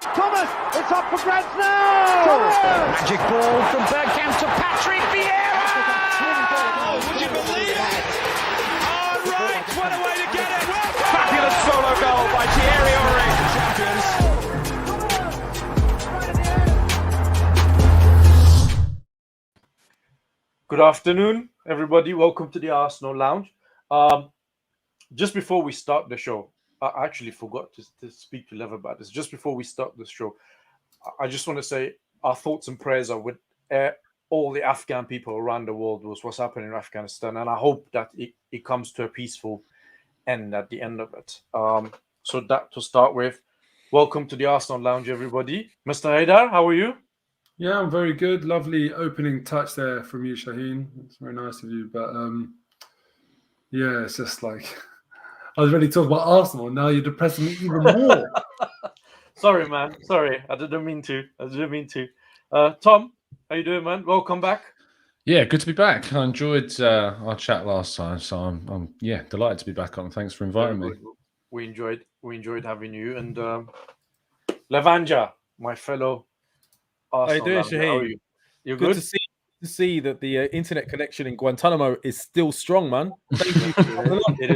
Thomas, it's up for grabs now! Thomas! Magic ball from Bergkamp to Patrick Vieira! Oh, would you believe it? Oh, right, what a way to get it! Fabulous solo goal by Thierry Henry. Good afternoon, everybody. Welcome to the Arsenal Lounge. Just before we start the show, I actually forgot to speak to Lev about this. Just before we start the show, I just want to say our thoughts and prayers are with all the Afghan people around the world with what's happening in Afghanistan, and I hope that it comes to a peaceful end at the end of it. So that to start with, welcome to the Arsenal Lounge, everybody. Mr. Haidar, how are you? Yeah, I'm very good. Lovely opening touch there from you, Shaheen. It's very nice of you. But yeah, it's just like I was ready to talk about Arsenal. Now you're depressing me even more. Sorry, man. Sorry, I didn't mean to. Tom, how you doing, man? Welcome back. Yeah, good to be back. I enjoyed our chat last time, so I'm delighted to be back on. Thanks for inviting me. We enjoyed having you, and Levanja, my fellow Arsenal. How you doing, Shaheen? How are you? You Good good? to see that the internet connection in Guantanamo is still strong, man. Thank you. It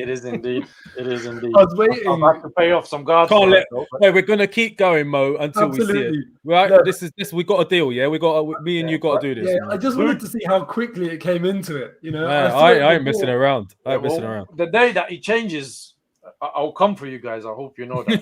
is indeed. I was waiting. I'm about to pay off some guards. Can't let. No, we're gonna keep going, Mo, until we see it. Right? No. This. We got a deal, yeah. We got. Me and you got to do this. Yeah, man. I just wanted to see how quickly it came into it. You know, Man, I ain't messing around. I ain't messing around. The day that it changes, I'll come for you guys. I hope you know that.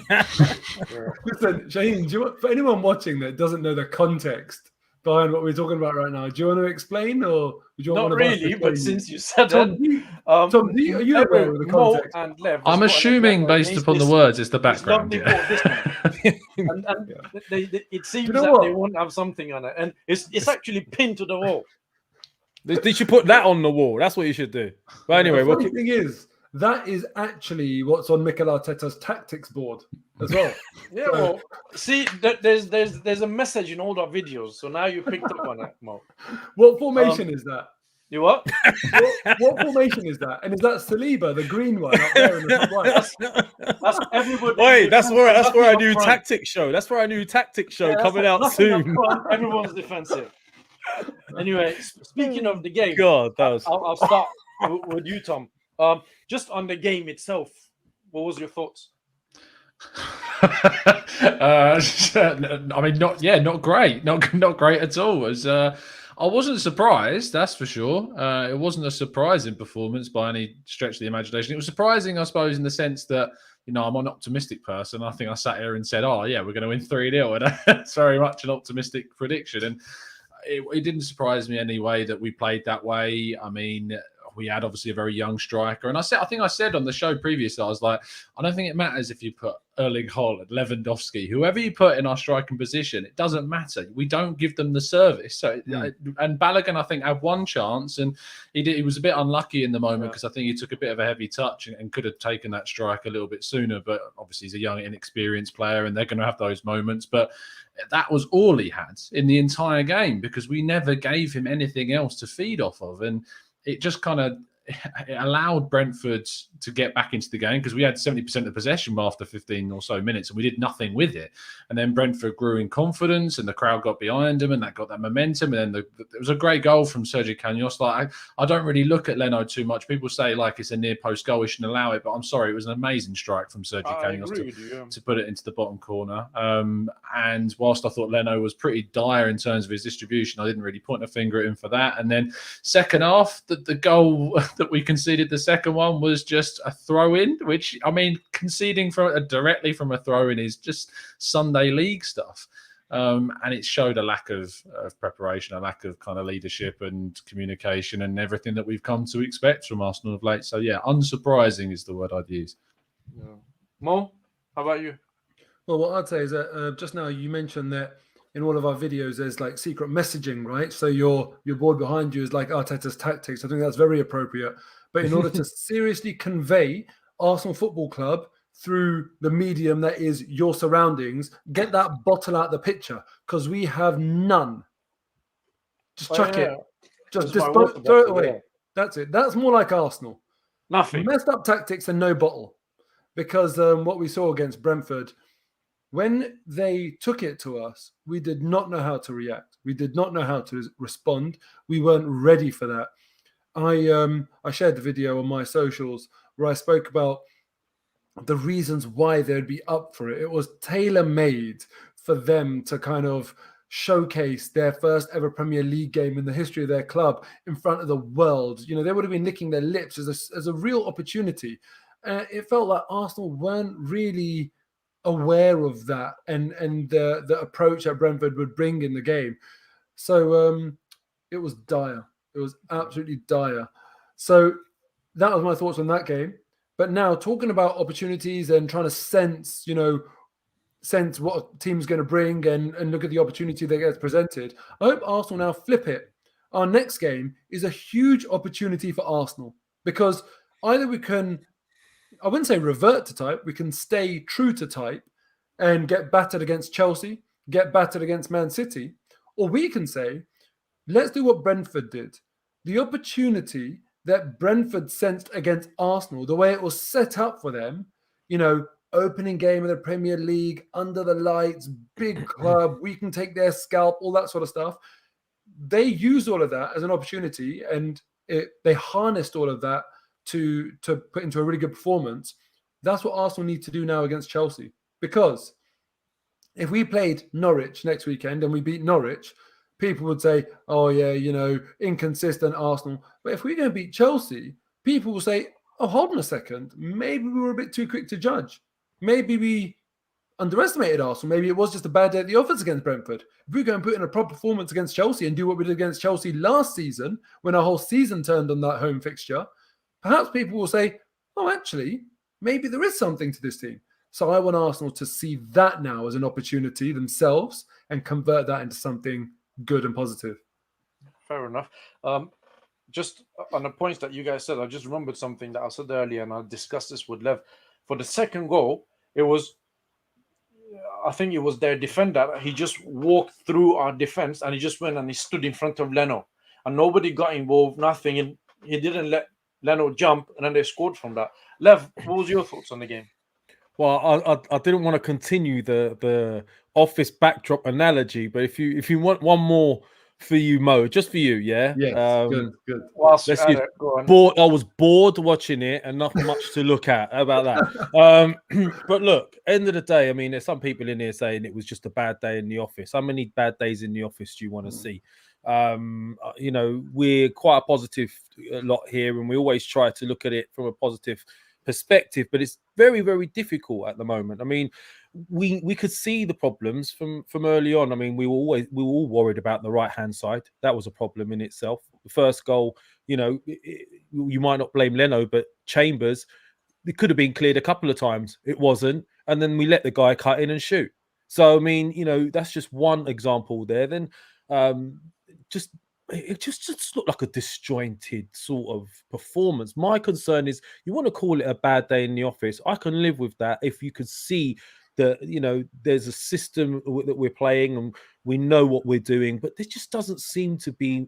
Listen, Shaheen, for anyone watching that doesn't know the context behind what we're talking about right now, do you want to explain, or would you want Not one of us to really, explain? but since you said Tom, it, Tom, are you aware of the Mo context? and Lev, I'm assuming, based upon the words, it's the background. and it seems You know that what? they won't have something on it, and it's actually pinned to the wall. They should put that on the wall. That's what you should do. But anyway, The funny thing is, that is actually what's on Mikel Arteta's tactics board as well. Yeah, well, see, there's a message in all our videos, so now you picked up on it, Mo. What formation is that? You what? What formation is that? And is that Saliba, the green one up there in the top right? That's everybody. wait, that's where I knew front. tactics show. That's where I knew tactics show Yeah, coming out nothing up soon. front, everyone's defensive. Anyway, speaking of the game, God, that was. I'll start with you, Tom. Just on the game itself, what was your thoughts? I mean, not great, not great at all. As I wasn't surprised, that's for sure. It wasn't a surprising performance by any stretch of the imagination. It was surprising, I suppose, in the sense that, you know, I'm an optimistic person. I think I sat here and said, "Oh yeah, we're going to win 3-0," and that's very much an optimistic prediction. And it didn't surprise me anyway that we played that way. I mean, we had obviously a very young striker, and I think I said on the show previously, I was like, I don't think it matters if you put Erling Haaland, Lewandowski, whoever you put in our striking position, it doesn't matter. We don't give them the service. So, and Balogun, I think, had one chance, and he was a bit unlucky in the moment because I think he took a bit of a heavy touch and could have taken that strike a little bit sooner. But obviously, he's a young, inexperienced player, and they're going to have those moments. But that was all he had in the entire game because we never gave him anything else to feed off of, and it just kind of it allowed Brentford to get back into the game because we had 70% of possession after 15 or so minutes and we did nothing with it. And then Brentford grew in confidence and the crowd got behind them and that got that momentum. And then it was a great goal from Sergio Canos. Like I don't really look at Leno too much. People say like it's a near post goal, we shouldn't allow it. But I'm sorry, it was an amazing strike from Sergio Canos to put it into the bottom corner. And whilst I thought Leno was pretty dire in terms of his distribution, I didn't really point a finger at him for that. And then second half, the goal that we conceded, the second one, was just a throw-in, which, I mean, conceding directly from a throw-in is just Sunday league stuff. And it showed a lack of preparation, a lack of kind of leadership and communication and everything that we've come to expect from Arsenal of late. So, yeah, unsurprising is the word I'd use. Yeah. Mo, how about you? Well, what I'd say is that just now you mentioned that in all of our videos, there's like secret messaging, right? So your board behind you is like Arteta's tactics. I think that's very appropriate. But in order to seriously convey Arsenal Football Club through the medium that is your surroundings, get that bottle out the picture because we have none. Just chuck it. Just throw it away. Yeah. That's it. That's more like Arsenal. Nothing. Messed up tactics and no bottle. Because what we saw against Brentford, when they took it to us, we did not know how to react. We did not know how to respond. We weren't ready for that. I shared the video on my socials where I spoke about the reasons why they'd be up for it. It was tailor-made for them to kind of showcase their first ever Premier League game in the history of their club in front of the world. You know, they would have been licking their lips as a real opportunity. It felt like Arsenal weren't really aware of that and the approach that Brentford would bring in the game. So it was dire. It was absolutely dire. So that was my thoughts on that game. But now talking about opportunities and trying to sense what a team's going to bring and look at the opportunity that gets presented, I hope Arsenal now flip it. Our next game is a huge opportunity for Arsenal because either we can, I wouldn't say revert to type, we can stay true to type and get battered against Chelsea, get battered against Man City, or we can say, let's do what Brentford did. The opportunity that Brentford sensed against Arsenal, the way it was set up for them, you know, opening game of the Premier League, under the lights, big club, we can take their scalp, all that sort of stuff. They used all of that as an opportunity and they harnessed all of that to put into a really good performance. That's what Arsenal need to do now against Chelsea. Because if we played Norwich next weekend and we beat Norwich, people would say, oh, yeah, you know, inconsistent Arsenal. But if we're going to beat Chelsea, people will say, oh, hold on a second. Maybe we were a bit too quick to judge. Maybe we underestimated Arsenal. Maybe it was just a bad day at the office against Brentford. If we go and put in a proper performance against Chelsea and do what we did against Chelsea last season, when our whole season turned on that home fixture, perhaps people will say, oh, actually, maybe there is something to this team. So I want Arsenal to see that now as an opportunity themselves and convert that into something good and positive. Fair enough. Just on the points that you guys said, I just remembered something that I said earlier, and I discussed this with Lev. For the second goal, I think it was their defender. He just walked through our defense and he just went and he stood in front of Leno. And nobody got involved, nothing. And he didn't let Leno jump, and then they scored from that. Lev, what was your thoughts on the game? Well, I didn't want to continue the office backdrop analogy, but if you want one more for you, Mo, just for you, yeah. Yes, good. Whilst let's you're use at it, go on. bored. I was bored watching it and not much to look at. How about that? But look, end of the day, I mean, there's some people in here saying it was just a bad day in the office. How many bad days in the office do you want to see? You know, we're quite a positive lot here, and we always try to look at it from a positive perspective, but it's very, very difficult at the moment. I mean, we could see the problems from early on. I mean, we were all worried about the right hand side. That was a problem in itself. The first goal, you know, you might not blame Leno, but Chambers, it could have been cleared a couple of times. It wasn't, and then we let the guy cut in and shoot. So I mean, you know, that's just one example there. Then it just looked like a disjointed sort of performance. My concern is, you want to call it a bad day in the office. I can live with that if you could see that, you know, there's a system that we're playing and we know what we're doing, but there just doesn't seem to be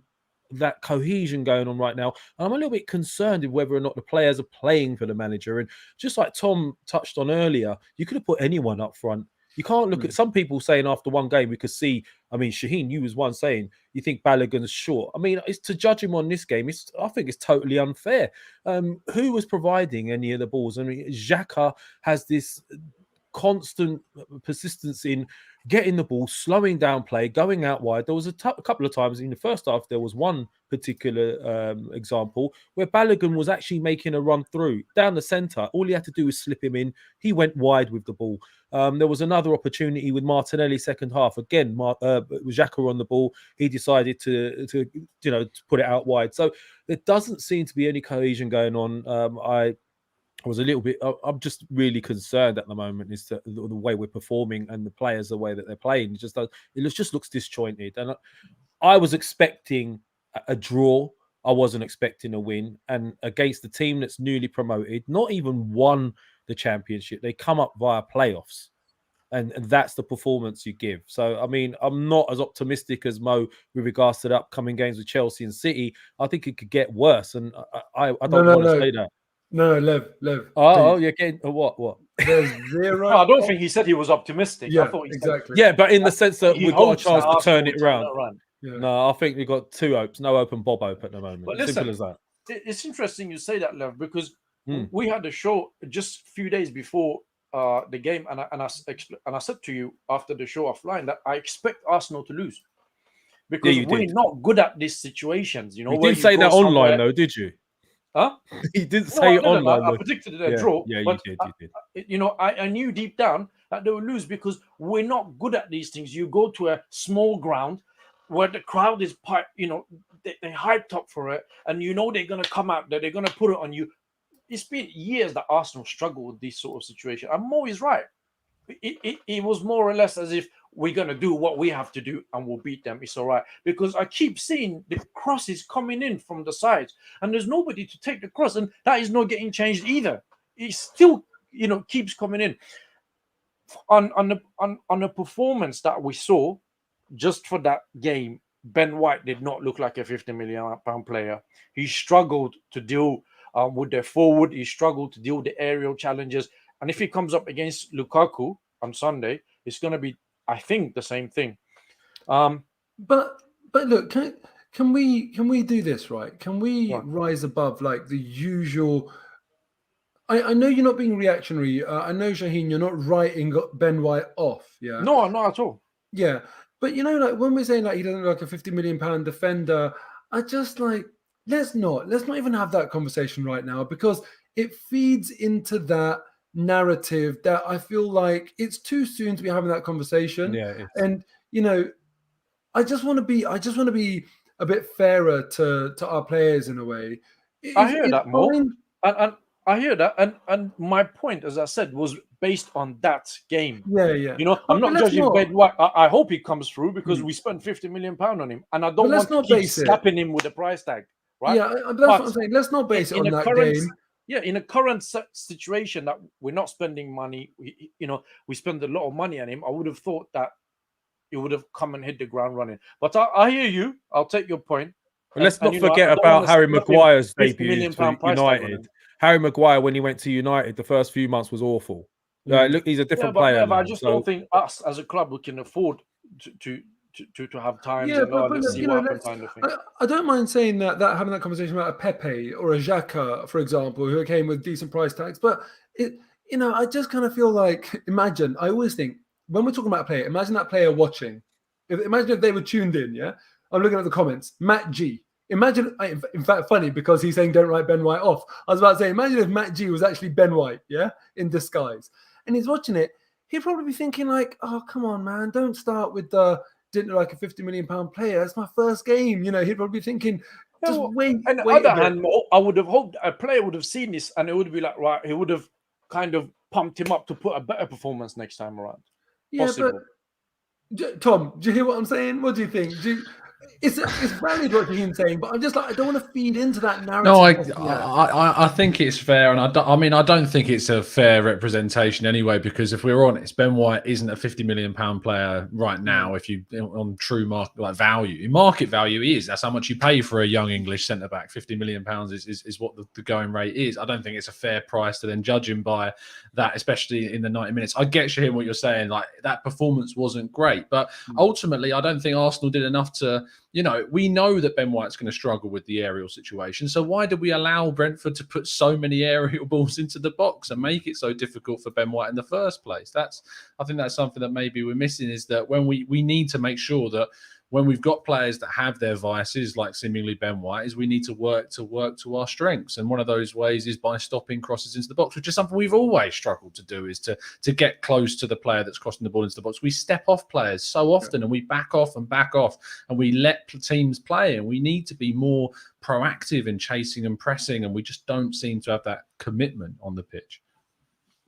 that cohesion going on right now. And I'm a little bit concerned of whether or not the players are playing for the manager. And just like Tom touched on earlier, you could have put anyone up front. You can't look at some people saying after one game we could see. I mean, Shaheen, you was one saying you think Balogun's short. I mean, it's to judge him on this game. I think it's totally unfair. Who was providing any of the balls? I mean, Xhaka has this constant persistence in getting the ball, slowing down play, going out wide. There was a couple of times in the first half, there was one particular example where Balogun was actually making a run through down the centre. All he had to do was slip him in. He went wide with the ball. There was another opportunity with Martinelli second half. Again, Xhaka on the ball. He decided to put it out wide. So there doesn't seem to be any cohesion going on. I was a little bit. I'm just really concerned at the moment is the way we're performing and the players, the way that they're playing. It just looks disjointed. And I was expecting a draw. I wasn't expecting a win. And against the team that's newly promoted, not even won the championship, they come up via playoffs, and that's the performance you give. So I mean, I'm not as optimistic as Mo with regards to the upcoming games with Chelsea and City. I think it could get worse, and I don't want to say that. No, Lev. Oh, you're getting what? There's zero. No, I don't think he said he was optimistic. Yeah, I thought he exactly. Yeah, but in the sense that he we've got a hopes that chance to turn Arsenal it will around. around. Yeah. No, I think we've got two hopes. No hope and Bob hope at the moment. But Simple listen, as that. It's interesting you say that, Lev, because Hmm. we had a show just a few days before the game, and I said to you after the show offline that I expect Arsenal to lose because you we're did. not good at these situations. You know, You where didn't say go that online somewhere- though, did you? Huh? He didn't No, say I it didn't. online. I though. predicted a Yeah, draw. yeah, you but did. You did. You know, I knew deep down that they would lose because we're not good at these things. You go to a small ground where the crowd is, you know, they hyped up for it, and you know they're going to come out there, they're going to put it on you. It's been years that Arsenal struggle with this sort of situation. And Mo is right. It was more or less as if we're going to do what we have to do and we'll beat them. It's all right. Because I keep seeing the crosses coming in from the sides and there's nobody to take the cross. And that is not getting changed either. It still, you know, keeps coming in. On the performance that we saw just for that game, Ben White did not look like a £50 million player. He struggled to deal with their forward. He struggled to deal with the aerial challenges. And if he comes up against Lukaku on Sunday, it's going to be, I think, the same thing. But look, can we do this right? Can we rise above like the usual? I know you're not being reactionary. I know, Shaheen, you're not writing Ben White off. Yeah. No, not at all. Yeah, but you know, like when we're saying like he doesn't look like a £50 million defender, I just like let's not even have that conversation right now because it feeds into that narrative that I feel like it's too soon to be having that conversation. Yeah, and you know, I just want to be a bit fairer to our players in a way. I hear that, Mo, and I hear that, and my point, as I said, was based on that game. Yeah. You know, I'm not judging Ben White. I hope he comes through because we spent £50 million on him, and I don't want to keep slapping him with a price tag. Right? Yeah, that's what I'm saying. Let's not base it on that game. Yeah, in a current situation that we're not spending money, we spend a lot of money on him. I would have thought that he would have come and hit the ground running. But I hear you. I'll take your point. Let's not forget about Harry Maguire's debut to United. Harry Maguire, when he went to United, the first few months was awful. Look, he's a different player. But I just don't think us as a club we can afford to have times and let's see what happens kind of thing. I don't mind saying that having that conversation about a Pepe or a Xhaka, for example, who came with decent price tags. But I just kind of feel like, imagine, I always think when we're talking about a player, imagine that player watching. Imagine if they were tuned in, yeah? I'm looking at the comments. Matt G. Imagine, in fact, funny because he's saying don't write Ben White off. I was about to say, imagine if Matt G was actually Ben White, yeah, in disguise. And he's watching it. He'd probably be thinking like, oh, come on, man, don't start with the didn't look like a £50 million player. That's my first game. You know, he'd probably be thinking, just wait. On the other hand, I would have hoped a player would have seen this and it would be like, right, he would have kind of pumped him up to put a better performance next time around. Yeah, possible. But Tom, do you hear what I'm saying? What do you think? It's valid what Shaheen's saying, but I'm just like, I don't want to feed into that narrative. No, I think it's fair, and I don't think it's a fair representation anyway. Because if we're honest, Ben White isn't a £50 million player right now. If you on true market value, in market value, he is. That's how much you pay for a young English centre back. £50 million is what the going rate is. I don't think it's a fair price to then judge him by that, especially in the 90 minutes. I get you what you're saying. Like that performance wasn't great, but ultimately, I don't think Arsenal did enough to. We know that Ben White's going to struggle with the aerial situation. So why did we allow Brentford to put so many aerial balls into the box and make it so difficult for Ben White in the first place? I think that's something that maybe we're missing, is that when we need to make sure that when we've got players that have their vices, like seemingly Ben White, is we need to work to our strengths. And one of those ways is by stopping crosses into the box, which is something we've always struggled to do, is to get close to the player that's crossing the ball into the box. We step off players so often and we back off and we let teams play, and we need to be more proactive in chasing and pressing, and we just don't seem to have that commitment on the pitch.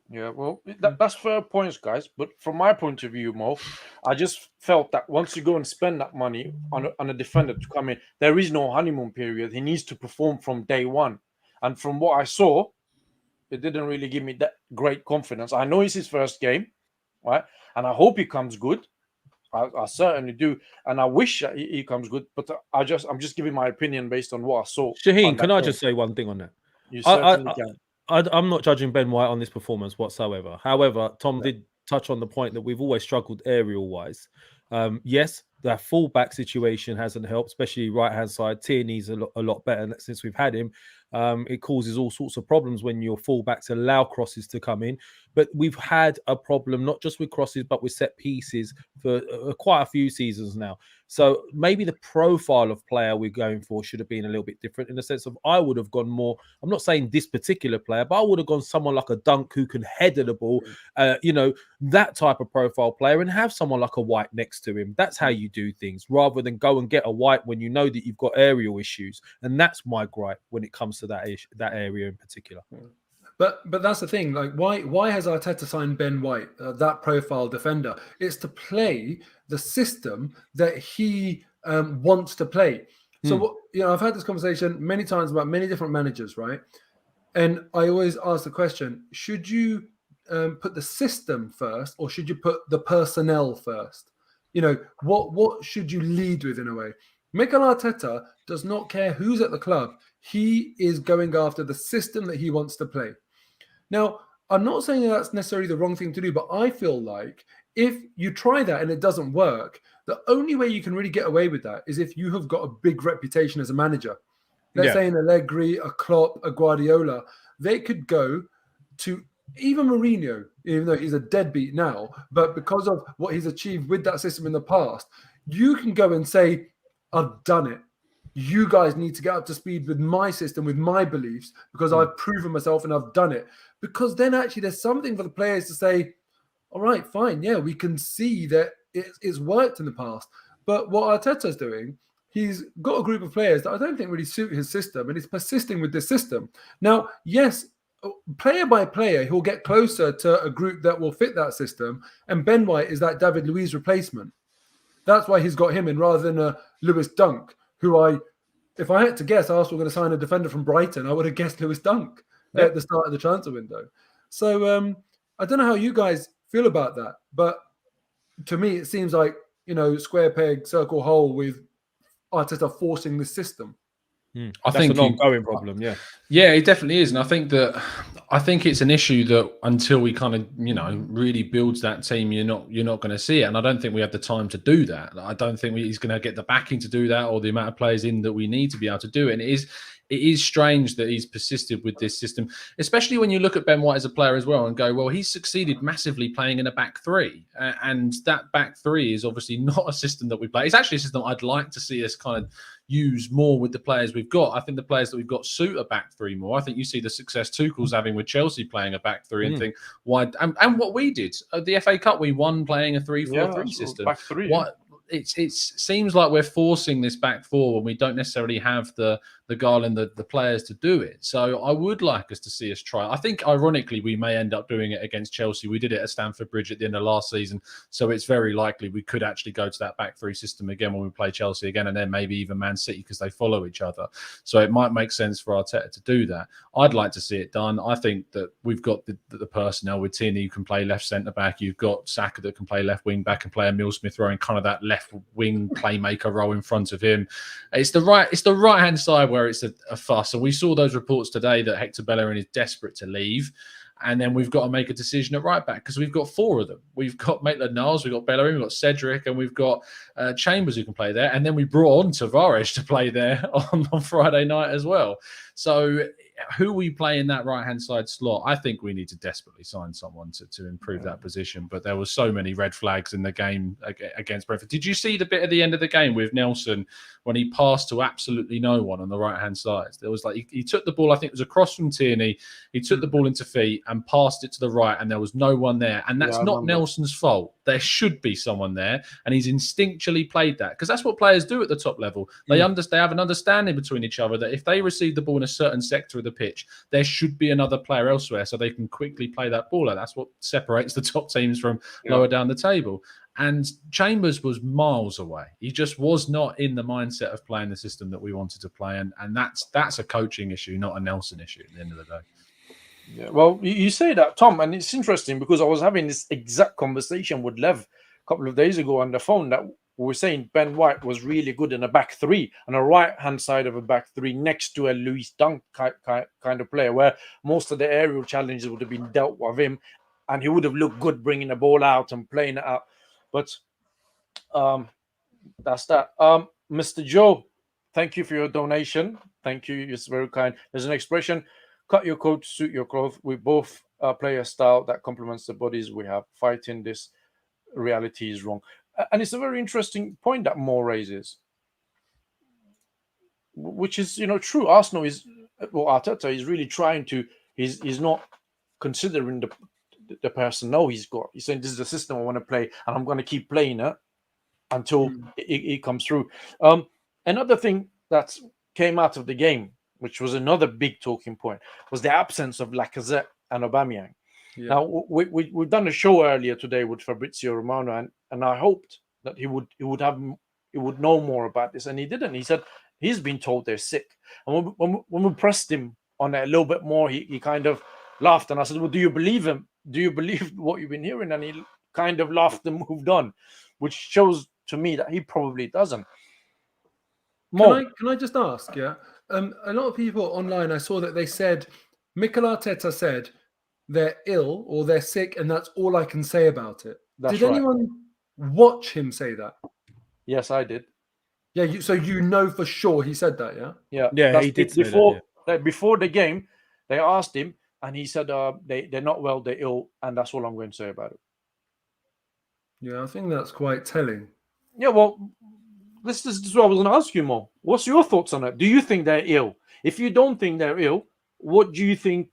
Yeah, well, that's fair points, guys. But from my point of view, Mo, I just felt that once you go and spend that money on a defender to come in, there is no honeymoon period. He needs to perform from day one. And from what I saw, it didn't really give me that great confidence. I know it's his first game, right? And I hope he comes good. I certainly do. And I wish he comes good. But I'm just giving my opinion based on what I saw. Shaheen, can I just say one thing on that? You certainly can. I'm not judging Ben White on this performance whatsoever. However, Tom did touch on the point that we've always struggled aerial-wise. Yes, the fullback situation hasn't helped, especially right-hand side. Tierney's a lot better since we've had him. It causes all sorts of problems when your fullbacks allow crosses to come in. But we've had a problem not just with crosses, but with set pieces for quite a few seasons now. So maybe the profile of player we're going for should have been a little bit different in the sense of I would have gone more. I'm not saying this particular player, but I would have gone someone like a Dunk who can header the ball, that type of profile player, and have someone like a White next to him. That's how you do things rather than go and get a White when you know that you've got aerial issues. And that's my gripe when it comes to that area in particular. But that's the thing. Like, why has Arteta signed Ben White, that profile defender? It's to play the system that he wants to play. So I've had this conversation many times about many different managers, right? And I always ask the question: should you put the system first, or should you put the personnel first? What should you lead with in a way? Mikel Arteta does not care who's at the club. He is going after the system that he wants to play. Now, I'm not saying that's necessarily the wrong thing to do, but I feel like if you try that and it doesn't work, the only way you can really get away with that is if you have got a big reputation as a manager. Let's say an Allegri, a Klopp, a Guardiola. They could go to even Mourinho, even though he's a deadbeat now, but because of what he's achieved with that system in the past, you can go and say, I've done it. You guys need to get up to speed with my system, with my beliefs, because I've proven myself and I've done it. Because then actually there's something for the players to say, all right, fine, yeah, we can see that it's worked in the past. But what Arteta's doing, he's got a group of players that I don't think really suit his system, and he's persisting with this system. Now, yes, player by player, he'll get closer to a group that will fit that system, and Ben White is that David Luiz replacement. That's why he's got him in rather than a Lewis Dunk, who if I had to guess, Arsenal were going to sign a defender from Brighton, I would have guessed Lewis Dunk at the start of the transfer window. So I don't know how you guys feel about that, but to me, it seems like, square peg, circle hole with Arteta forcing the system. I think an ongoing problem. Yeah, it definitely is, and I think it's an issue that until we kind of really builds that team, you're not going to see it, and I don't think we have the time to do that. I don't think he's going to get the backing to do that, or the amount of players in that we need to be able to do it. And it is strange that he's persisted with this system, especially when you look at Ben White as a player as well and go, well, he's succeeded massively playing in a back three. And that back three is obviously not a system that we play. It's actually a system I'd like to see us kind of use more with the players we've got. I think the players that we've got suit a back three more. I think you see the success Tuchel's having with Chelsea playing a back three and think, why? And what we did, the FA Cup, we won playing a 3-4-3 system. Back three. It seems like we're forcing this back four when we don't necessarily have the Garland, the players to do it. So I would like us to see us try. I think, ironically, we may end up doing it against Chelsea. We did it at Stamford Bridge at the end of last season. So it's very likely we could actually go to that back three system again when we play Chelsea again, and then maybe even Man City, because they follow each other. So it might make sense for Arteta to do that. I'd like to see it done. I think that we've got the personnel with Tierney who can play left centre-back. You've got Saka that can play left wing-back and play a Emile Smith-Rowe, kind of that left wing playmaker role in front of him. It's the right-hand side where it's a fuss. And we saw those reports today that Hector Bellerin is desperate to leave. And then we've got to make a decision at right back because we've got four of them. We've got Maitland-Niles, we've got Bellerin, we've got Cedric, and we've got Chambers who can play there. And then we brought on Tavares to play there on Friday night as well. So who we play in that right-hand side slot, I think we need to desperately sign someone to improve that position. But there were so many red flags in the game against Brentford. Did you see the bit at the end of the game with Nelson when he passed to absolutely no one on the right-hand side? There was like he took the ball, I think it was across from Tierney. He took the ball into feet and passed it to the right, and there was no one there. And that's not Nelson's fault. There should be someone there, and he's instinctually played that because that's what players do at the top level. They have an understanding between each other that if they receive the ball in a certain sector of the pitch, there should be another player elsewhere so they can quickly play that ball. That's what separates the top teams from lower down the table. And Chambers was miles away. He just was not in the mindset of playing the system that we wanted to play, and that's a coaching issue, not a Nelson issue at the end of the day. Yeah, well, you say that, Tom, and it's interesting because I was having this exact conversation with Lev a couple of days ago on the phone that we were saying Ben White was really good in a back three, on a right-hand side of a back three next to a Luis Dunk kind of player, where most of the aerial challenges would have been dealt with him, and he would have looked good bringing the ball out and playing it out. But that's that. Mr. Joe, thank you for your donation. Thank you. It's very kind. There's an expression, cut your coat to suit your clothes. We both play a style that complements the bodies we have. Fighting this reality is wrong. And it's a very interesting point that Moh raises, which is, true. Arsenal Arteta is really trying to, he's not considering the personnel he's got. He's saying, this is the system I want to play, and I'm going to keep playing it until it comes through. Another thing that came out of the game, which was another big talking point, was the absence of Lacazette and Aubameyang. Yeah. Now, we've done a show earlier today with Fabrizio Romano, and I hoped that he would know more about this, and he didn't. He said he's been told they're sick. And when we pressed him on it a little bit more, he kind of laughed, and I said, well, do you believe him? Do you believe what you've been hearing? And he kind of laughed and moved on, which shows to me that he probably doesn't. Can I just ask, a lot of people online, I saw that they said, Mikel Arteta said they're ill or they're sick, and that's all I can say about it. Did anyone watch him say that? Yes, I did. Yeah, so for sure he said that, yeah? Yeah, he did before the game, they asked him, and he said they're not well, they're ill, and that's all I'm going to say about it. Yeah, I think that's quite telling. Yeah, well, this is what I was going to ask you, Moh. What's your thoughts on it? Do you think they're ill? If you don't think they're ill, what do you think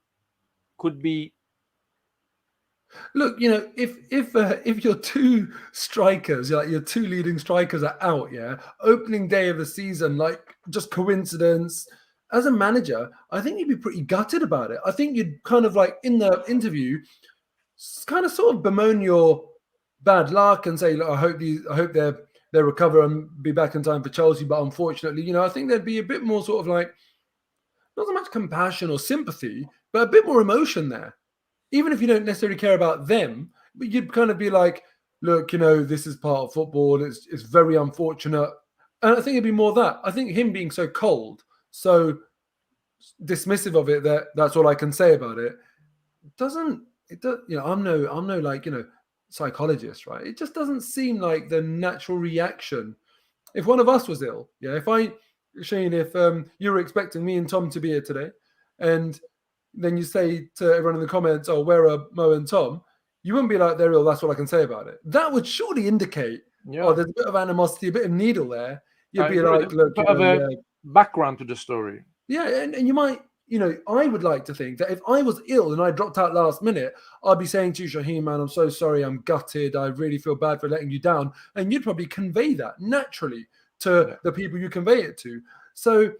could be? Look, if your two strikers, like your two leading strikers, are out, opening day of the season, like just coincidence. As a manager, I think you'd be pretty gutted about it. I think you'd kind of like in the interview, kind of sort of bemoan your bad luck and say, look, I hope they recover and be back in time for Chelsea. But unfortunately, I think there'd be a bit more sort of like, not so much compassion or sympathy, but a bit more emotion there. Even if you don't necessarily care about them, but you'd kind of be like, look, this is part of football. It's very unfortunate. And I think it'd be more that. I think him being so cold, so dismissive of it, that's all I can say about it. I'm no psychologist, right? It just doesn't seem like the natural reaction. If one of us was ill, Shane, if you were expecting me and Tom to be here today, and then you say to everyone in the comments, oh, where are Moh and Tom? You wouldn't be like, they're ill, that's what I can say about it. That would surely indicate, there's a bit of animosity, a bit of needle there. You'd be like, look, bit of a background to the story. Yeah, and you might, I would like to think that if I was ill and I dropped out last minute, I'd be saying to you, Shaheen, man, I'm so sorry, I'm gutted, I really feel bad for letting you down. And you'd probably convey that naturally to the people you convey it to. So,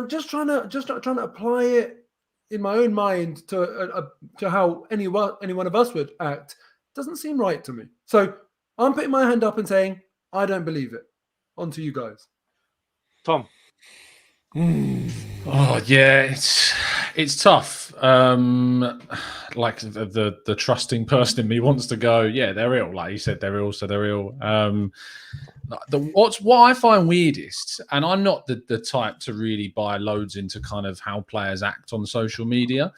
just trying to apply it in my own mind to how any one of us would act doesn't seem right to me. So I'm putting my hand up and saying, I don't believe it. On to you guys. Tom. Oh yeah, it's tough. Like the trusting person in me wants to go, yeah, they're ill. Like you said, they're ill, so they're ill. What I find weirdest, and I'm not the type to really buy loads into kind of how players act on social media,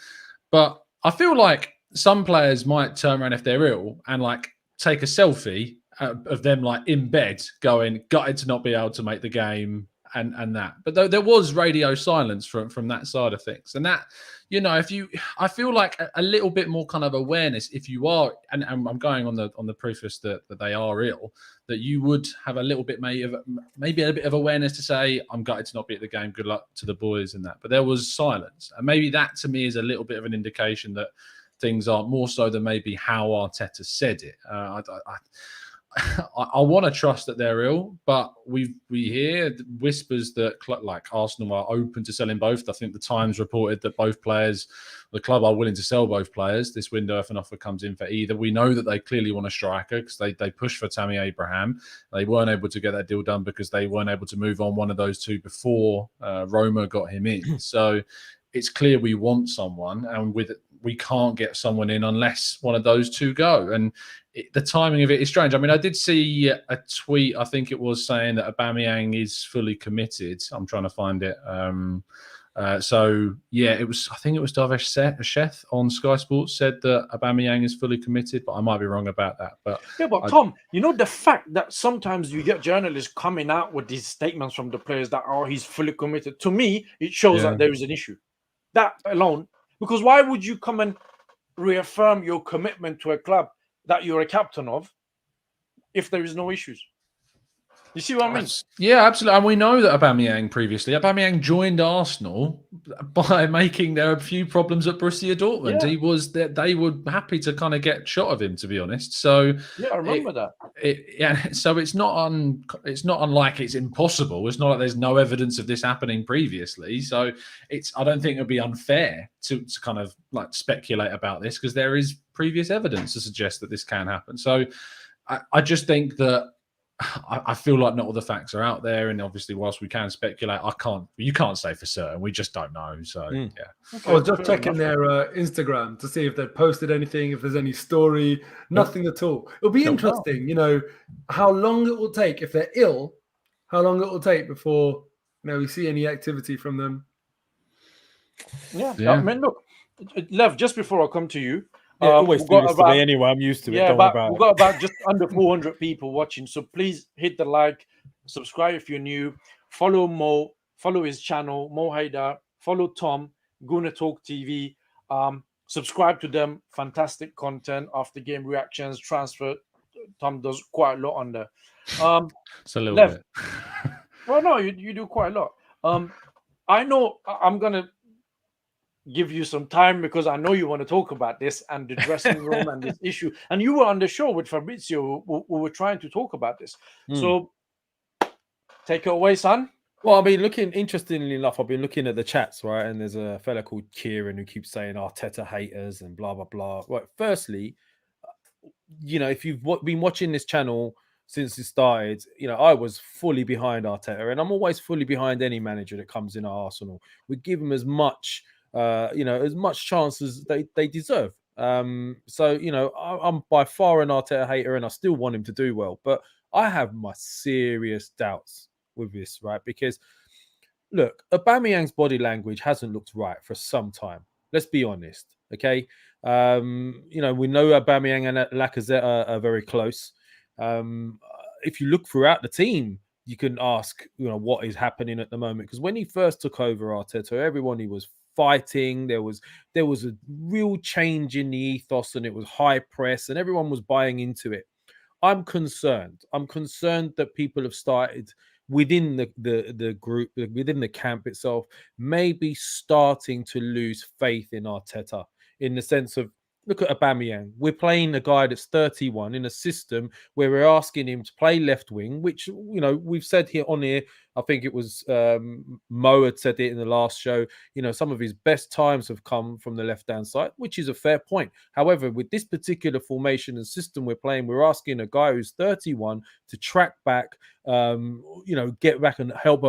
but I feel like some players might turn around if they're ill and like take a selfie of them like in bed going, gutted to not be able to make the game and that. But there was radio silence from that side of things. And that, I feel like a little bit more kind of awareness if you are, and I'm going on the preface that they are ill, that you would have a little bit maybe a bit of awareness to say, I'm gutted to not be at the game, good luck to the boys and that. But there was silence. And maybe that to me is a little bit of an indication that things aren't more so than maybe how Arteta said it. I want to trust that they're ill, but we hear whispers that like Arsenal are open to selling both. I think the Times reported that both players, the club are willing to sell both players this window if an offer comes in for either. We know that they clearly want a striker because they pushed for Tammy Abraham. They weren't able to get that deal done because they weren't able to move on one of those two before Roma got him in. So it's clear we want someone, and with we can't get someone in unless one of those two go. And the timing of it is strange. I mean, I did see a tweet, I think it was, saying that Aubameyang is fully committed. I'm trying to find it. So yeah, it was. I think it was Davesh Sheth on Sky Sports said that Aubameyang is fully committed, but I might be wrong about that. But yeah, but Tom, you know the fact that sometimes you get journalists coming out with these statements from the players that he's fully committed. To me, it shows that there is an issue. That alone, because why would you come and reaffirm your commitment to a club that you're a captain of if there is no issues? You see what I mean? Yeah, absolutely. And we know that Aubameyang joined Arsenal by making there a few problems at Borussia Dortmund. Yeah. He was that they were happy to kind of get shot of him, to be honest. So yeah, I remember that. So it's not unlike it's impossible. It's not like there's no evidence of this happening previously. So I don't think it would be unfair to kind of like speculate about this, because there is previous evidence to suggest that this can happen. So I just think that I feel like not all the facts are out there, and obviously, whilst we can speculate, you can't say for certain. We just don't know. So yeah. Okay, I was just checking their Instagram to see if they'd posted anything, if there's any story. Nothing at all. It'll be interesting, how long it will take if they're ill. How long it will take before we see any activity from them. Yeah. I mean, look, Lev. Just before I come to you. Always do this today anyway. I'm used to it. Don't worry about it. We've got about just under 400 people watching. So please hit the like, subscribe if you're new, follow Mo, follow his channel, Moh Haidar, follow Tom, Gooner Talk TV. Subscribe to them. Fantastic content, after game reactions, transfer. Tom does quite a lot on there. It's a little bit. Well, no, you do quite a lot. I know I'm gonna give you some time because I know you want to talk about this and the dressing room and this issue. And you were on the show with Fabrizio. We were trying to talk about this. So take it away, son. Well, interestingly enough, I've been looking at the chats, right? And there's a fella called Kieran who keeps saying Arteta haters and blah, blah, blah. Right. Firstly, if you've been watching this channel since it started, I was fully behind Arteta, and I'm always fully behind any manager that comes in at Arsenal. We give them as much chance as they deserve. So, I'm by far an Arteta hater, and I still want him to do well. But I have my serious doubts with this, right? Because, look, Aubameyang's body language hasn't looked right for some time. Let's be honest, okay? We know Aubameyang and Lacazette are very close. If you look throughout the team, you can ask, what is happening at the moment. Because when he first took over Arteta, everyone he was fighting, there was a real change in the ethos, and it was high press, and everyone was buying into it. I'm concerned that people have started within the group, within the camp itself, maybe starting to lose faith in Arteta, in the sense of, look at Aubameyang. We're playing a guy that's 31 in a system where we're asking him to play left wing, which, we've said here on here. I think it was Mo had said it in the last show. Some of his best times have come from the left-hand side, which is a fair point. However, with this particular formation and system we're playing, we're asking a guy who's 31 to track back, get back and help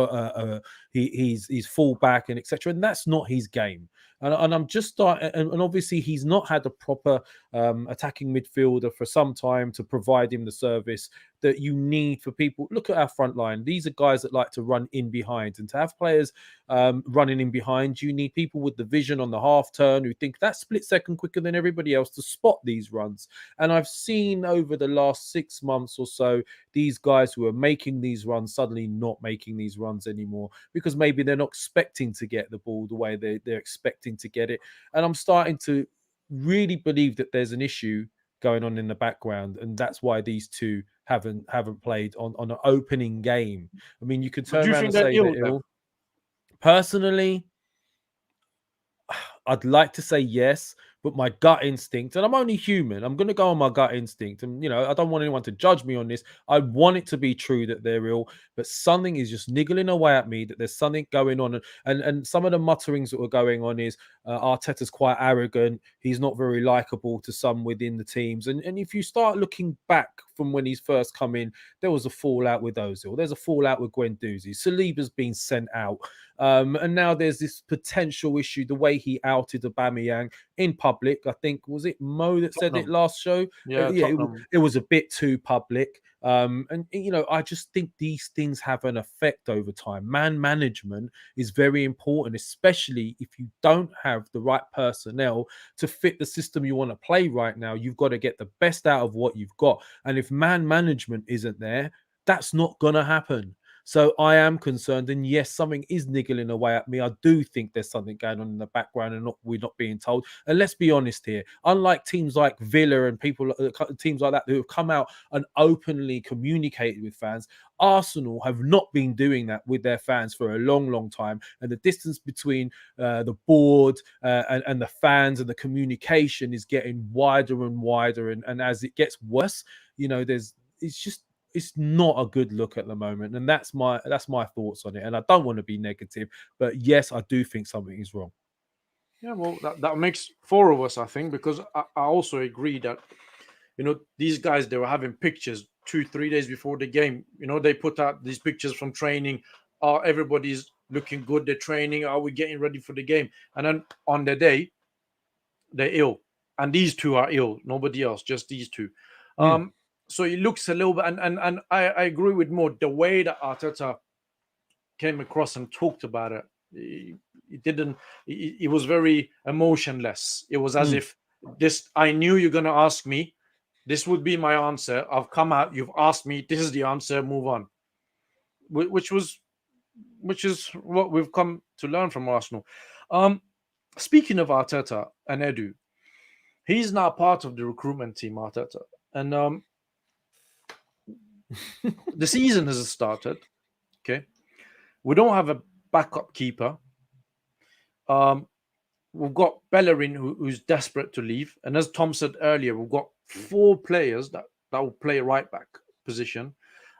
his full back and etc. And that's not his game. And I'm just starting, and obviously he's not had a proper attacking midfielder for some time to provide him the service that you need for people. Look at our front line. These are guys that like to run in behind, and to have players running in behind, you need people with the vision on the half turn who think that split second quicker than everybody else to spot these runs. And I've seen over the last 6 months or so, these guys who are making these runs suddenly not making these runs anymore, because maybe they're not expecting to get the ball the way they're expecting to get it. And I'm starting to really believe that there's an issue going on in the background, and that's why these two haven't played on an opening game. I mean, you could turn around and say they're ill. Personally, I'd like to say yes, but my gut instinct, and I'm only human, I'm going to go on my gut instinct. And, I don't want anyone to judge me on this. I want it to be true that they're ill, but something is just niggling away at me that there's something going on. And some of the mutterings that were going on is Arteta's quite arrogant. He's not very likable to some within the teams. And if you start looking back from when he's first come in, there was a fallout with Ozil. There's a fallout with Guendouzi. Saliba's been sent out. And now there's this potential issue, the way he outed Aubameyang in public public. I think, was it Mo that said it last show? Yeah, it was a bit too public. And you know, I just think these things have an effect over time. Man management is very important, especially if you don't have the right personnel to fit the system you want to play right now. You've got to get the best out of what you've got. And if man management isn't there, that's not going to happen. So I am concerned, and yes, something is niggling away at me. I do think there's something going on in the background, and we're not being told. And let's be honest here: unlike teams like Villa and teams like that who have come out and openly communicated with fans, Arsenal have not been doing that with their fans for a long, long time. And the distance between the board and the fans and the communication is getting wider and wider. And as it gets worse, you know, it's not a good look at the moment, and that's my thoughts on it. And I don't want to be negative, but yes, I do think something is wrong. Yeah, well, that makes four of us, I think, because I also agree that, you know, these guys, they were having pictures 2-3 days before the game. You know, they put out these pictures from training. Everybody's looking good. They're training. Are we getting ready for the game? And then on the day, they're ill, and these two are ill. Nobody else, just these two. So it looks a little bit, and I agree with Mo. The way that Arteta came across and talked about it, it was very emotionless. It was as if I knew you're going to ask me. This would be my answer. I've come out. You've asked me. This is the answer. Move on. Which is what we've come to learn from Arsenal. Speaking of Arteta and Edu, he's now part of the recruitment team, Arteta. And the season has started. Okay. We don't have a backup keeper. We've got Bellerin who's desperate to leave. And as Tom said earlier, we've got 4 players that will play right back position.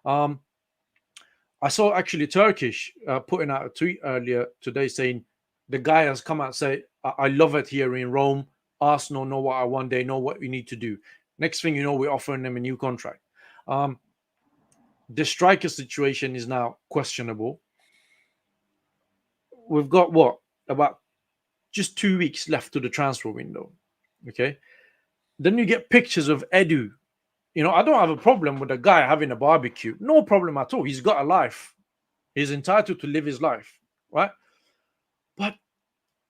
I saw actually Turkish putting out a tweet earlier today saying the guy has come out and say, I love it here in Rome. Arsenal know what I want. They know what we need to do. Next thing you know, we're offering them a new contract. The striker situation is now questionable. We've got about just 2 weeks left to the transfer window. Okay. Then you get pictures of Edu. You know, I don't have a problem with a guy having a barbecue. No problem at all. He's got a life. He's entitled to live his life. Right. But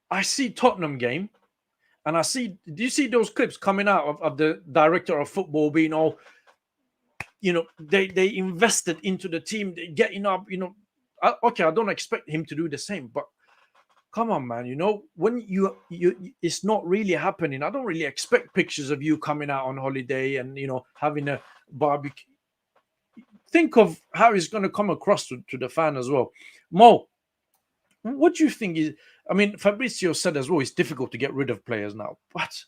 I see Tottenham game, and do you see those clips coming out of the director of football being all, you know, they invested into the team, they're getting up, you know. I don't expect him to do the same, but come on, man, you know, when you it's not really happening. I don't really expect pictures of you coming out on holiday and, you know, having a barbecue. Think of how it's going to come across to the fan as well. Mo, what do you think is, I mean, Fabrizio said as well, it's difficult to get rid of players now, but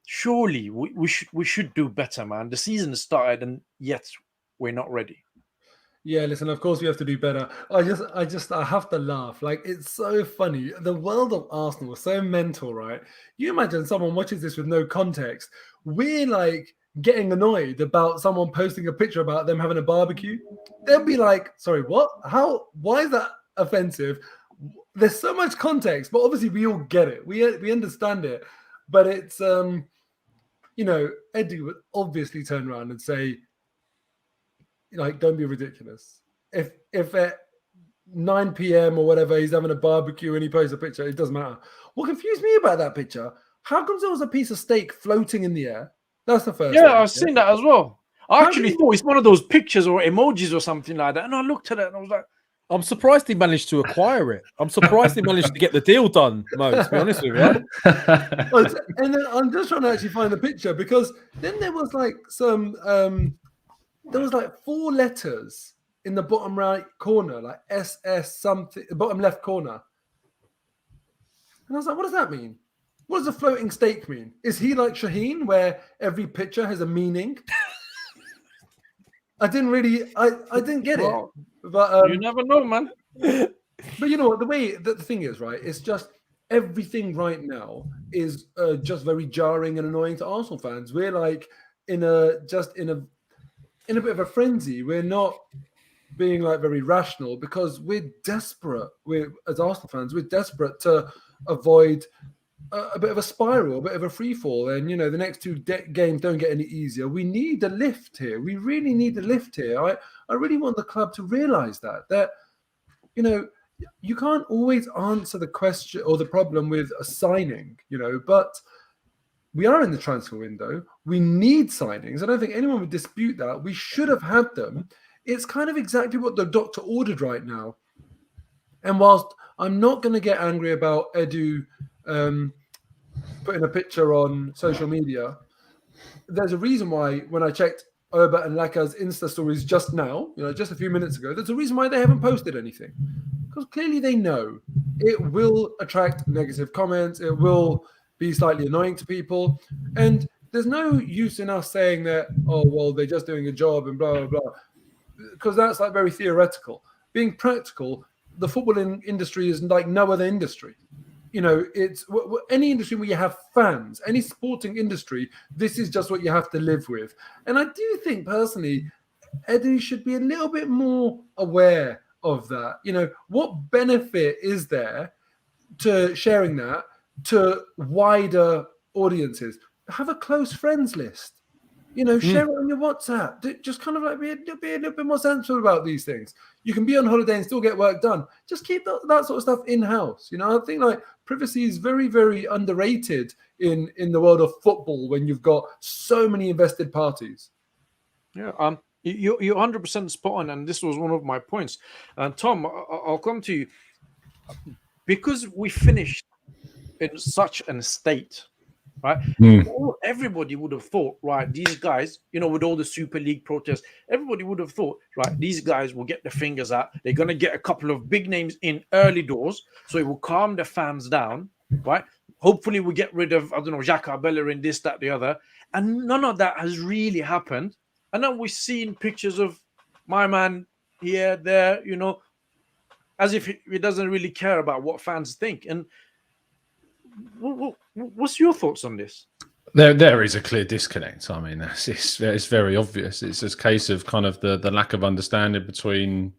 surely we should do better, man. The season has started and yet we're not ready. Yeah, listen, of course we have to do better. I have to laugh. Like, it's so funny. The world of Arsenal is so mental, right? You imagine someone watches this with no context. We're like getting annoyed about someone posting a picture about them having a barbecue. They'll be like, sorry, what? How? Why is that offensive? There's so much context, but obviously we all get it. We understand it. But it's, you know, Eddie would obviously turn around and say, like, don't be ridiculous. If at 9 p.m. or whatever, he's having a barbecue and he posts a picture, it doesn't matter. What confused me about that picture, how come there was a piece of steak floating in the air? That's the first thing. I've seen that as well. I actually thought it's one of those pictures or emojis or something like that. And I looked at it and I was like, I'm surprised he managed to acquire it. I'm surprised he managed to get the deal done, Mo, to be honest with you. And then I'm just trying to actually find the picture, because then there was like there was like 4 letters in the bottom right corner, like SS something, bottom left corner. And I was like, what does that mean? What does a floating steak mean? Is he like Shaheen, where every picture has a meaning? I didn't get it. But you never know, man. But you know what? The thing is, right? It's just everything right now is just very jarring and annoying to Arsenal fans. We're like in a bit of a frenzy. We're not being like very rational because we're desperate. As Arsenal fans, we're desperate to avoid a bit of a spiral, a bit of a free fall, and the next two games don't get any easier. We need a lift here. We really need a lift here. I really want the club to realise that you can't always answer the question or the problem with a signing, but we are in the transfer window. We need signings. I don't think anyone would dispute that. We should have had them. It's kind of exactly what the doctor ordered right now. And whilst I'm not going to get angry about Edu putting a picture on social media, there's a reason why when I checked Aubameyang and Lacazette's Insta stories just now, just a few minutes ago, there's a reason why they haven't posted anything. Because clearly they know it will attract negative comments. It will be slightly annoying to people. And there's no use in us saying that, oh, well, they're just doing a job and blah, blah, blah. Because that's like very theoretical. Being practical, the footballing industry is like no other industry. It's any industry where you have fans, any sporting industry, this is just what you have to live with. And I do think personally, Edu should be a little bit more aware of that. What benefit is there to sharing that to wider audiences? Have a close friends list. Share it on your WhatsApp. Just kind of like be a little bit more sensible about these things. You can be on holiday and still get work done. Just keep that sort of stuff in-house. I think like privacy is very, very underrated in the world of football when you've got so many invested parties. Yeah, you're 100% spot on, and this was one of my points. And Tom, I'll come to you because we finished in such an state. Right, everybody would have thought, right, these guys, with all the Super League protests, everybody would have thought, right, these guys will get their fingers out. They're going to get a couple of big names in early doors, so it will calm the fans down, right? Hopefully, we get rid of, Jacques Abella and this, that, the other. And none of that has really happened. And then we've seen pictures of my man here, there, as if he doesn't really care about what fans think. And what's your thoughts on this? There is a clear disconnect. I mean, it's very obvious. It's a case of kind of the lack of understanding between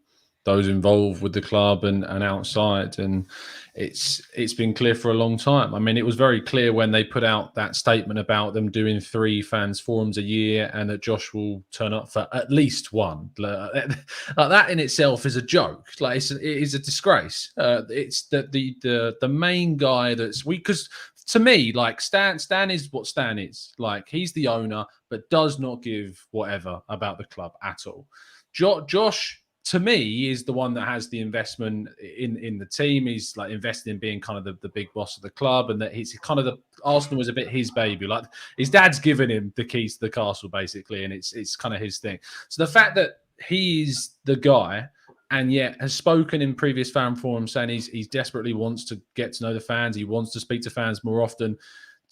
those involved with the club and outside, and it's been clear for a long time. I mean, it was very clear when they put out that statement about them doing 3 fans forums a year and that Josh will turn up for at least one. Like that in itself is a joke. Like it is a disgrace. It's the main guy because to me, like Stan is what Stan is. Like he's the owner, but does not give whatever about the club at all. Josh, to me, is the one that has the investment in the team. He's like invested in being kind of the big boss of the club, and that he's kind of Arsenal was a bit his baby. Like his dad's given him the keys to the castle, basically, and it's kind of his thing. So the fact that he's the guy, and yet has spoken in previous fan forums saying he desperately wants to get to know the fans, he wants to speak to fans more often.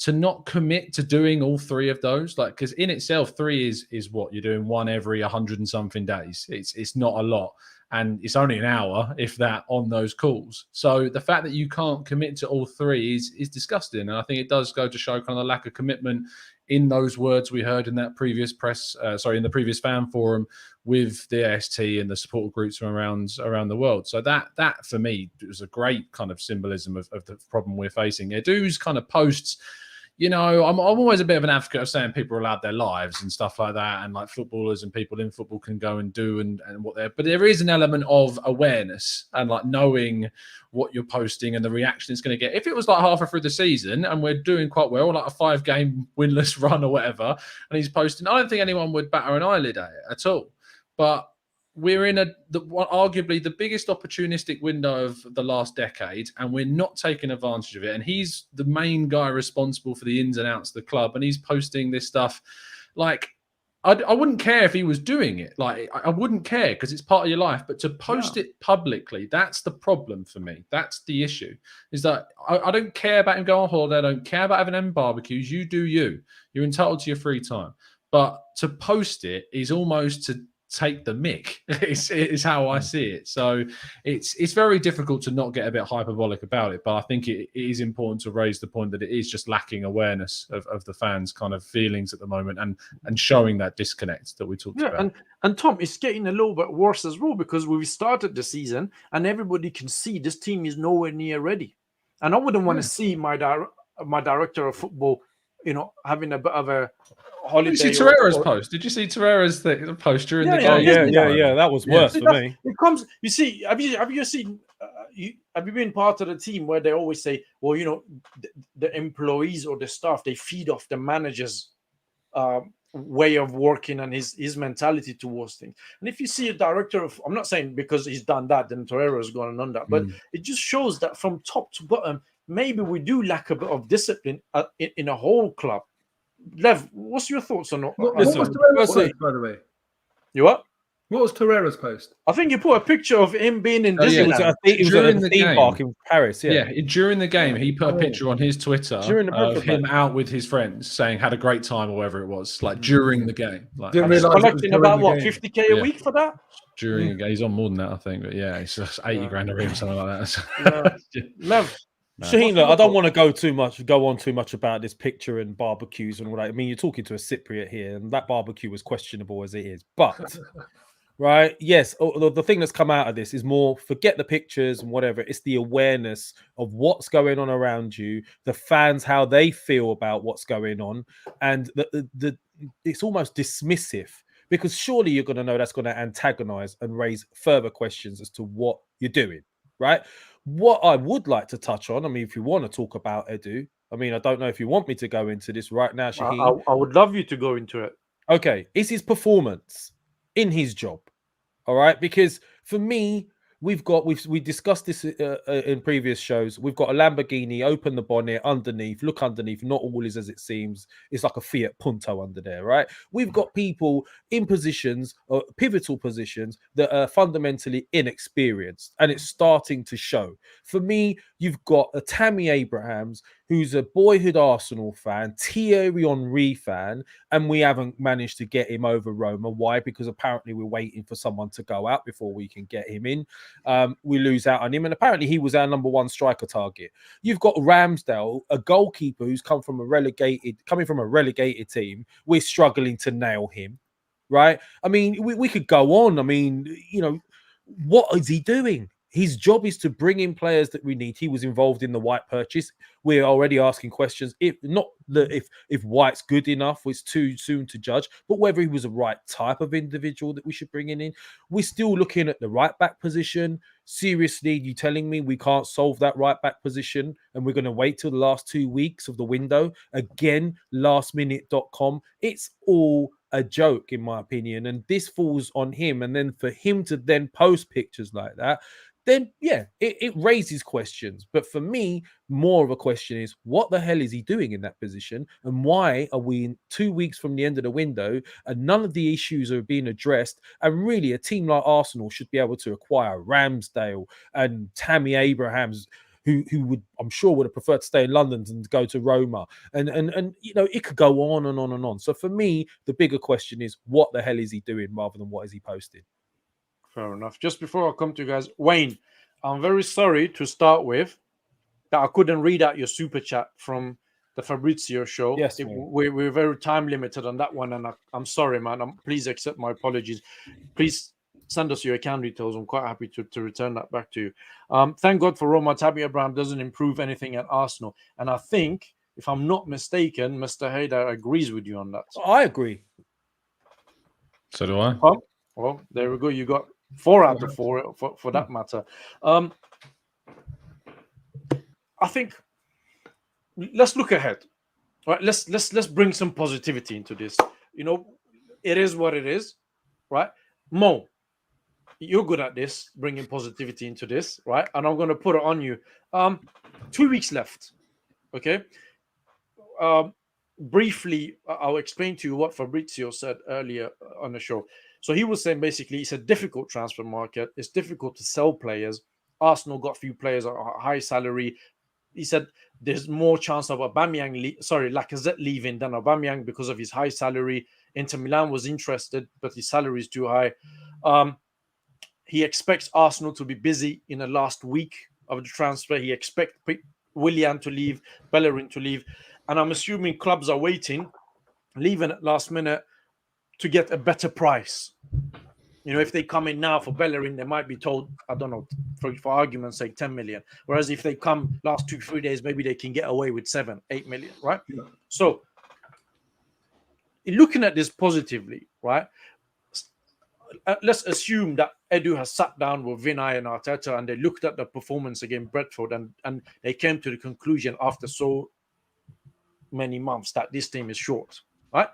To not commit to doing all 3 of those, like, because in itself 3 is what you're doing, 1 every 100 and something days. It's not a lot, and it's only an hour, if that, on those calls. So the fact that you can't commit to all 3 is disgusting, and I think it does go to show kind of the lack of commitment in those words we heard in that previous in the previous fan forum with the AST and the support groups from around the world. So that for me was a great kind of symbolism of the problem we're facing. Edu's kind of posts. I'm always a bit of an advocate of saying people are allowed their lives and stuff like that, and like footballers and people in football can go and do and what they're. But there is an element of awareness and like knowing what you're posting and the reaction it's going to get. If it was like halfway through the season and we're doing quite well, like a 5-game winless run or whatever, and he's posting, I don't think anyone would batter an eyelid at it at all. But we're in arguably the biggest opportunistic window of the last decade, and we're not taking advantage of it. And he's the main guy responsible for the ins and outs of the club, and he's posting this stuff. Like, I wouldn't care if he was doing it. Like, I wouldn't care because it's part of your life. But to post it publicly, that's the problem for me. That's the issue. Is that I don't care about him going on holiday. I don't care about having them barbecues. You do you. You're entitled to your free time. But to post it is almost to take the mick is how I see it. So it's very difficult to not get a bit hyperbolic about it, but I think it is important to raise the point that it is just lacking awareness of the fans' kind of feelings at the moment and showing that disconnect that we talked about. And Tom, it's getting a little bit worse as well, because we started the season and everybody can see this team is nowhere near ready. And I wouldn't want to see my director of football, having a bit of a holiday. Did you see Torreira's post? Did you see Torreira's post during the game? Yeah. That was worse for me. It comes. You see, have you seen? Have you been part of the team where they always say, well, the employees or the staff, they feed off the manager's way of working and his mentality towards things. And if you see a director of, I'm not saying because he's done that, then Torreira's gone and done that, but it just shows that from top to bottom, maybe we do lack a bit of discipline in a whole club. Lev, what's your thoughts on what was Torreira's post, by the way? You what? What was Torreira's post? I think you put a picture of him being in Disneyland. It was at the theme park in Paris. Yeah, during the game, he put a picture on his Twitter of him out with his friends, saying had a great time or whatever it was. Like during the game, like collecting about what 50k a week for that. During the game, he's on more than that, I think. But yeah, it's just 80 grand a week or something like that. Lev. Shaheen, look, I don't want to go on too much about this picture and barbecues and all that. I mean, you're talking to a Cypriot here, and that barbecue was questionable as it is. But right, yes, the thing that's come out of this is more forget the pictures and whatever. It's the awareness of what's going on around you, the fans, how they feel about what's going on, and it's almost dismissive. Because surely you're going to know that's going to antagonize and raise further questions as to what you're doing, right? What I would like to touch on, I mean, if you want to talk about Edu, I mean, I don't know if you want me to go into this right now, Shaheen. I would love you to go into it. Okay, is his performance in his job, all right? Because for me, we discussed this in previous shows. We've got a Lamborghini, open the bonnet, look underneath, not all is as it seems. It's like a Fiat Punto under there, right? We've got people in positions, pivotal positions, that are fundamentally inexperienced, and it's starting to show. For me, you've got a Tammy Abrahams, who's a boyhood Arsenal fan, Thierry Henry fan, and we haven't managed to get him over Roma. Why? Because apparently we're waiting for someone to go out before we can get him in. We lose out on him, and apparently he was our number one striker target. You've got Ramsdale, a goalkeeper who's coming from a relegated team. We're struggling to nail him, right? I mean, we could go on. I mean, what is he doing? His job is to bring in players that we need. He was involved in the White purchase. We're already asking questions. If White's good enough, it's too soon to judge. But whether he was the right type of individual that we should bring in. We're still looking at the right back position. Seriously, you telling me we can't solve that right back position and we're going to wait till the last 2 weeks of the window? Again, lastminute.com. It's all a joke, in my opinion. And this falls on him. And then for him to then post pictures like that, then yeah, it raises questions. But for me, more of a question is, what the hell is he doing in that position? And why are we in 2 weeks from the end of the window and none of the issues are being addressed? And really, a team like Arsenal should be able to acquire Ramsdale and Tammy Abrahams, who would, I'm sure, would have preferred to stay in London than to go to Roma. And it could go on and on and on. So for me, the bigger question is, what the hell is he doing rather than what is he posting? Fair enough. Just before I come to you guys, Wayne, I'm very sorry to start with that I couldn't read out your super chat from the Fabrizio show. Yes, we're very time limited on that one, and I'm sorry, man. Please accept my apologies. Please send us your account details. I'm quite happy to return that back to you. Thank God for Roma. Tammy Abraham doesn't improve anything at Arsenal, and I think, if I'm not mistaken, Mr. Haidar agrees with you on that. I agree. So do I. Oh, well, there we go. You got 4 out of 4 for that matter. I think let's look ahead. Right? Let's bring some positivity into this. It is what it is, right? Mo, you're good at this, bringing positivity into this, right? And I'm going to put it on you. 2 weeks left, okay? Briefly, I'll explain to you what Fabrizio said earlier on the show. So he was saying basically it's a difficult transfer market. It's difficult to sell players. Arsenal got a few players at a high salary. He said there's more chance of Lacazette leaving than Aubameyang because of his high salary. Inter Milan was interested, but his salary is too high. He expects Arsenal to be busy in the last week of the transfer. He expects Willian to leave, Bellerin to leave. And I'm assuming clubs are leaving at last minute to get a better price. You know, if they come in now for Bellerin, they might be told, I don't know, for argument's sake, 10 million. Whereas if they come last 2-3 days, maybe they can get away with 7-8 million, right? Yeah. So, looking at this positively, right? Let's assume that Edu has sat down with Vinay and Arteta and they looked at the performance against Brentford and they came to the conclusion after so many months that this team is short, right?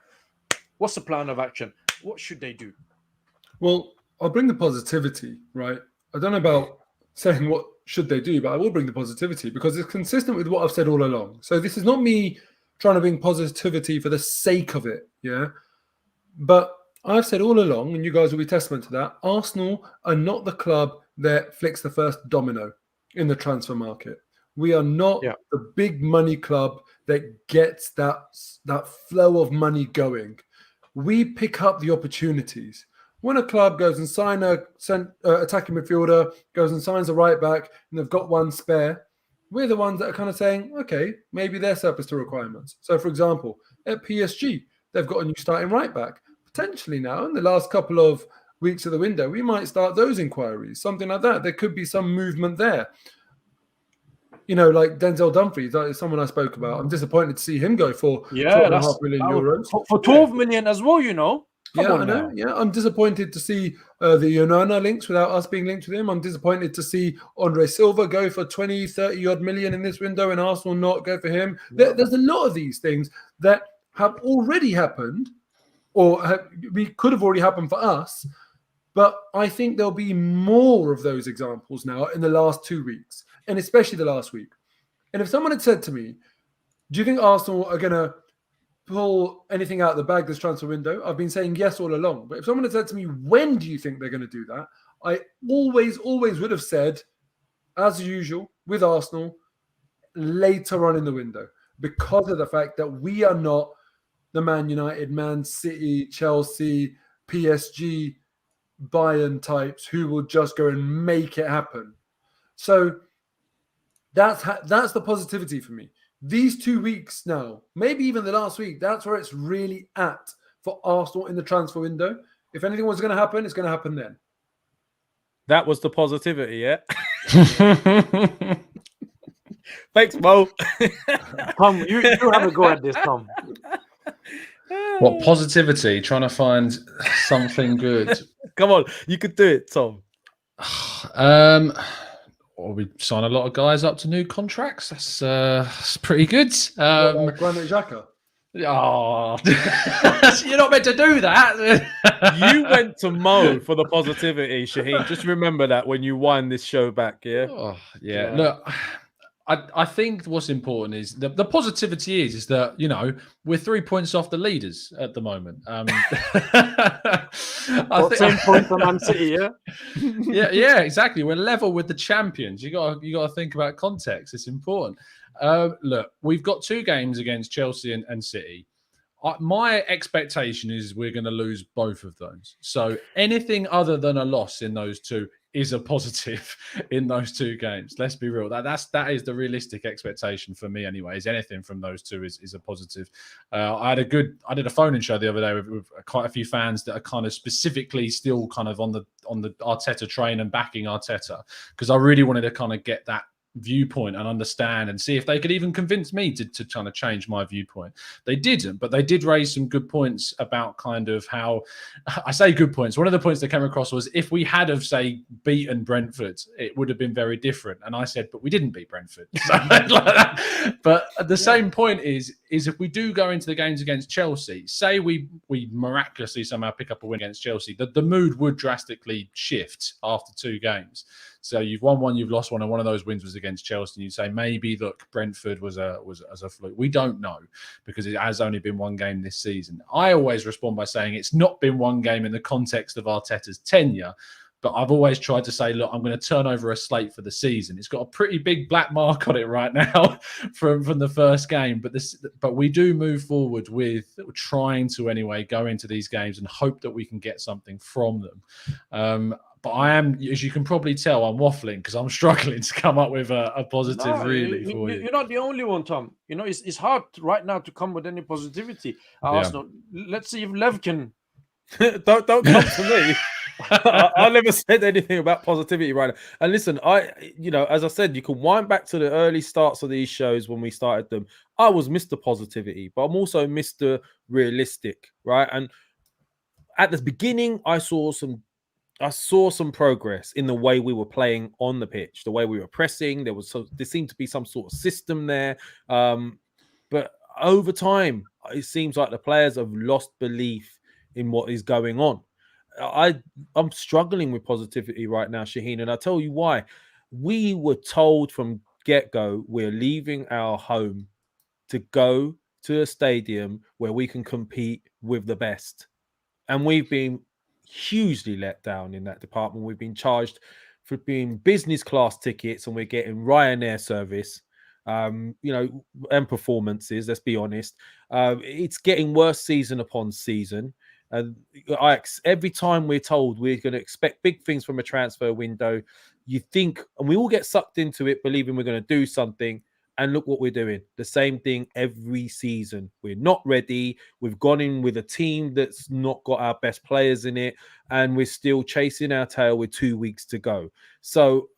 What's the plan of action? What should they do? Well, I'll bring the positivity, right? I don't know about saying what should they do, but I will bring the positivity because it's consistent with what I've said all along. So this is not me trying to bring positivity for the sake of it, yeah? But I've said all along, and you guys will be testament to that, Arsenal are not the club that flicks the first domino in the transfer market. We are not the big money club that gets that flow of money going. We pick up the opportunities. When a club goes and signs an attacking midfielder, goes and signs a right back, and they've got one spare, we're the ones that are kind of saying, okay, maybe they're surplus to requirements. So, for example, at PSG, they've got a new starting right back. Potentially now, in the last couple of weeks of the window, we might start those inquiries, something like that. There could be some movement there. You know, like Denzel Dumfries, that is someone I spoke about. I'm disappointed to see him go for €12.5 million euros. For 12 million as well, you know. Come on I know. now. Yeah, I'm disappointed to see the Onana links without us being linked with him. I'm disappointed to see Andre Silva go for 20, 30 odd million in this window and Arsenal not go for him. There's a lot of these things that have already happened or we could have already happened for us. But I think there'll be more of those examples now in the last 2 weeks, and especially the last week. And if someone had said to me, do you think Arsenal are going to pull anything out of the bag this transfer window? I've been saying yes all along. But if someone had said to me, when do you think they're going to do that? I always would have said, as usual, with Arsenal, later on in the window, because of the fact that we are not the Man United, Man City, Chelsea, PSG, Bayern types who will just go and make it happen. So that's the positivity for me. These 2 weeks now, maybe even the last week, that's where it's really at for Arsenal in the transfer window. If anything was going to happen, it's going to happen then. That was the positivity, yeah? Thanks, Mo. Tom, you have a go at this, Tom. What positivity? Trying to find something good. Come on, you could do it, Tom. Well, we sign a lot of guys up to new contracts. That's pretty good. Granit Xhaka. Oh, you're not meant to do that. You went to Mo for the positivity, Shaheen. Just remember that when you wind this show back, yeah? Oh, yeah. Look, I think what's important is the positivity is that, you know, we're 3 points off the leaders at the moment. Same point for Man City, yeah? yeah, exactly. We're level with the champions. You got to think about context. It's important. Look, we've got 2 games against Chelsea and City. My expectation is we're going to lose both of those. So anything other than a loss in those 2 is a positive in those 2 games. Let's be real. That is the realistic expectation for me anyway. Is anything from those 2 is a positive. I did a phone-in show the other day with quite a few fans that are kind of specifically still kind of on the Arteta train and backing Arteta, because I really wanted to kind of get that viewpoint and understand and see if they could even convince me to kind of change my viewpoint. They didn't, but they did raise some good points about kind of how, I say good points. One of the points that came across was if we had have, say, beaten Brentford, it would have been very different. And I said, but we didn't beat Brentford. So, like that. But the same point is if we do go into the games against Chelsea, say we miraculously somehow pick up a win against Chelsea, the mood would drastically shift after 2 games. So you've won 1, you've lost 1, and one of those wins was against Chelsea. And you say maybe look, Brentford was a fluke. We don't know because it has only been 1 game this season. I always respond by saying it's not been 1 game in the context of Arteta's tenure. But I've always tried to say, look, I'm going to turn over a slate for the season. It's got a pretty big black mark on it right now from the first game. But we do move forward with trying to anyway go into these games and hope that we can get something from them. But I am, as you can probably tell, I'm waffling because I'm struggling to come up with a positive for you. You're not the only one, Tom. You know, it's hard right now to come with any positivity. Arsenal. Let's see if Lev can. don't come to me. I never said anything about positivity right now. And listen, as I said, you can wind back to the early starts of these shows when we started them. I was Mr. Positivity, but I'm also Mr. Realistic, right? And at the beginning, I saw some progress in the way we were playing on the pitch, the way we were pressing. There seemed to be some sort of system there. But over time, it seems like the players have lost belief in what is going on. I'm struggling with positivity right now, Shaheen, and I'll tell you why. We were told from get-go we're leaving our home to go to a stadium where we can compete with the best. And we've been hugely let down in that department. We've been charged for being business class tickets, and we're getting Ryanair service, and performances. Let's be honest. It's getting worse season upon season. And every time we're told we're going to expect big things from a transfer window, you think, and we all get sucked into it, believing we're going to do something. And look what we're doing. The same thing every season. We're not ready. We've gone in with a team that's not got our best players in it. And we're still chasing our tail with 2 weeks to go. So,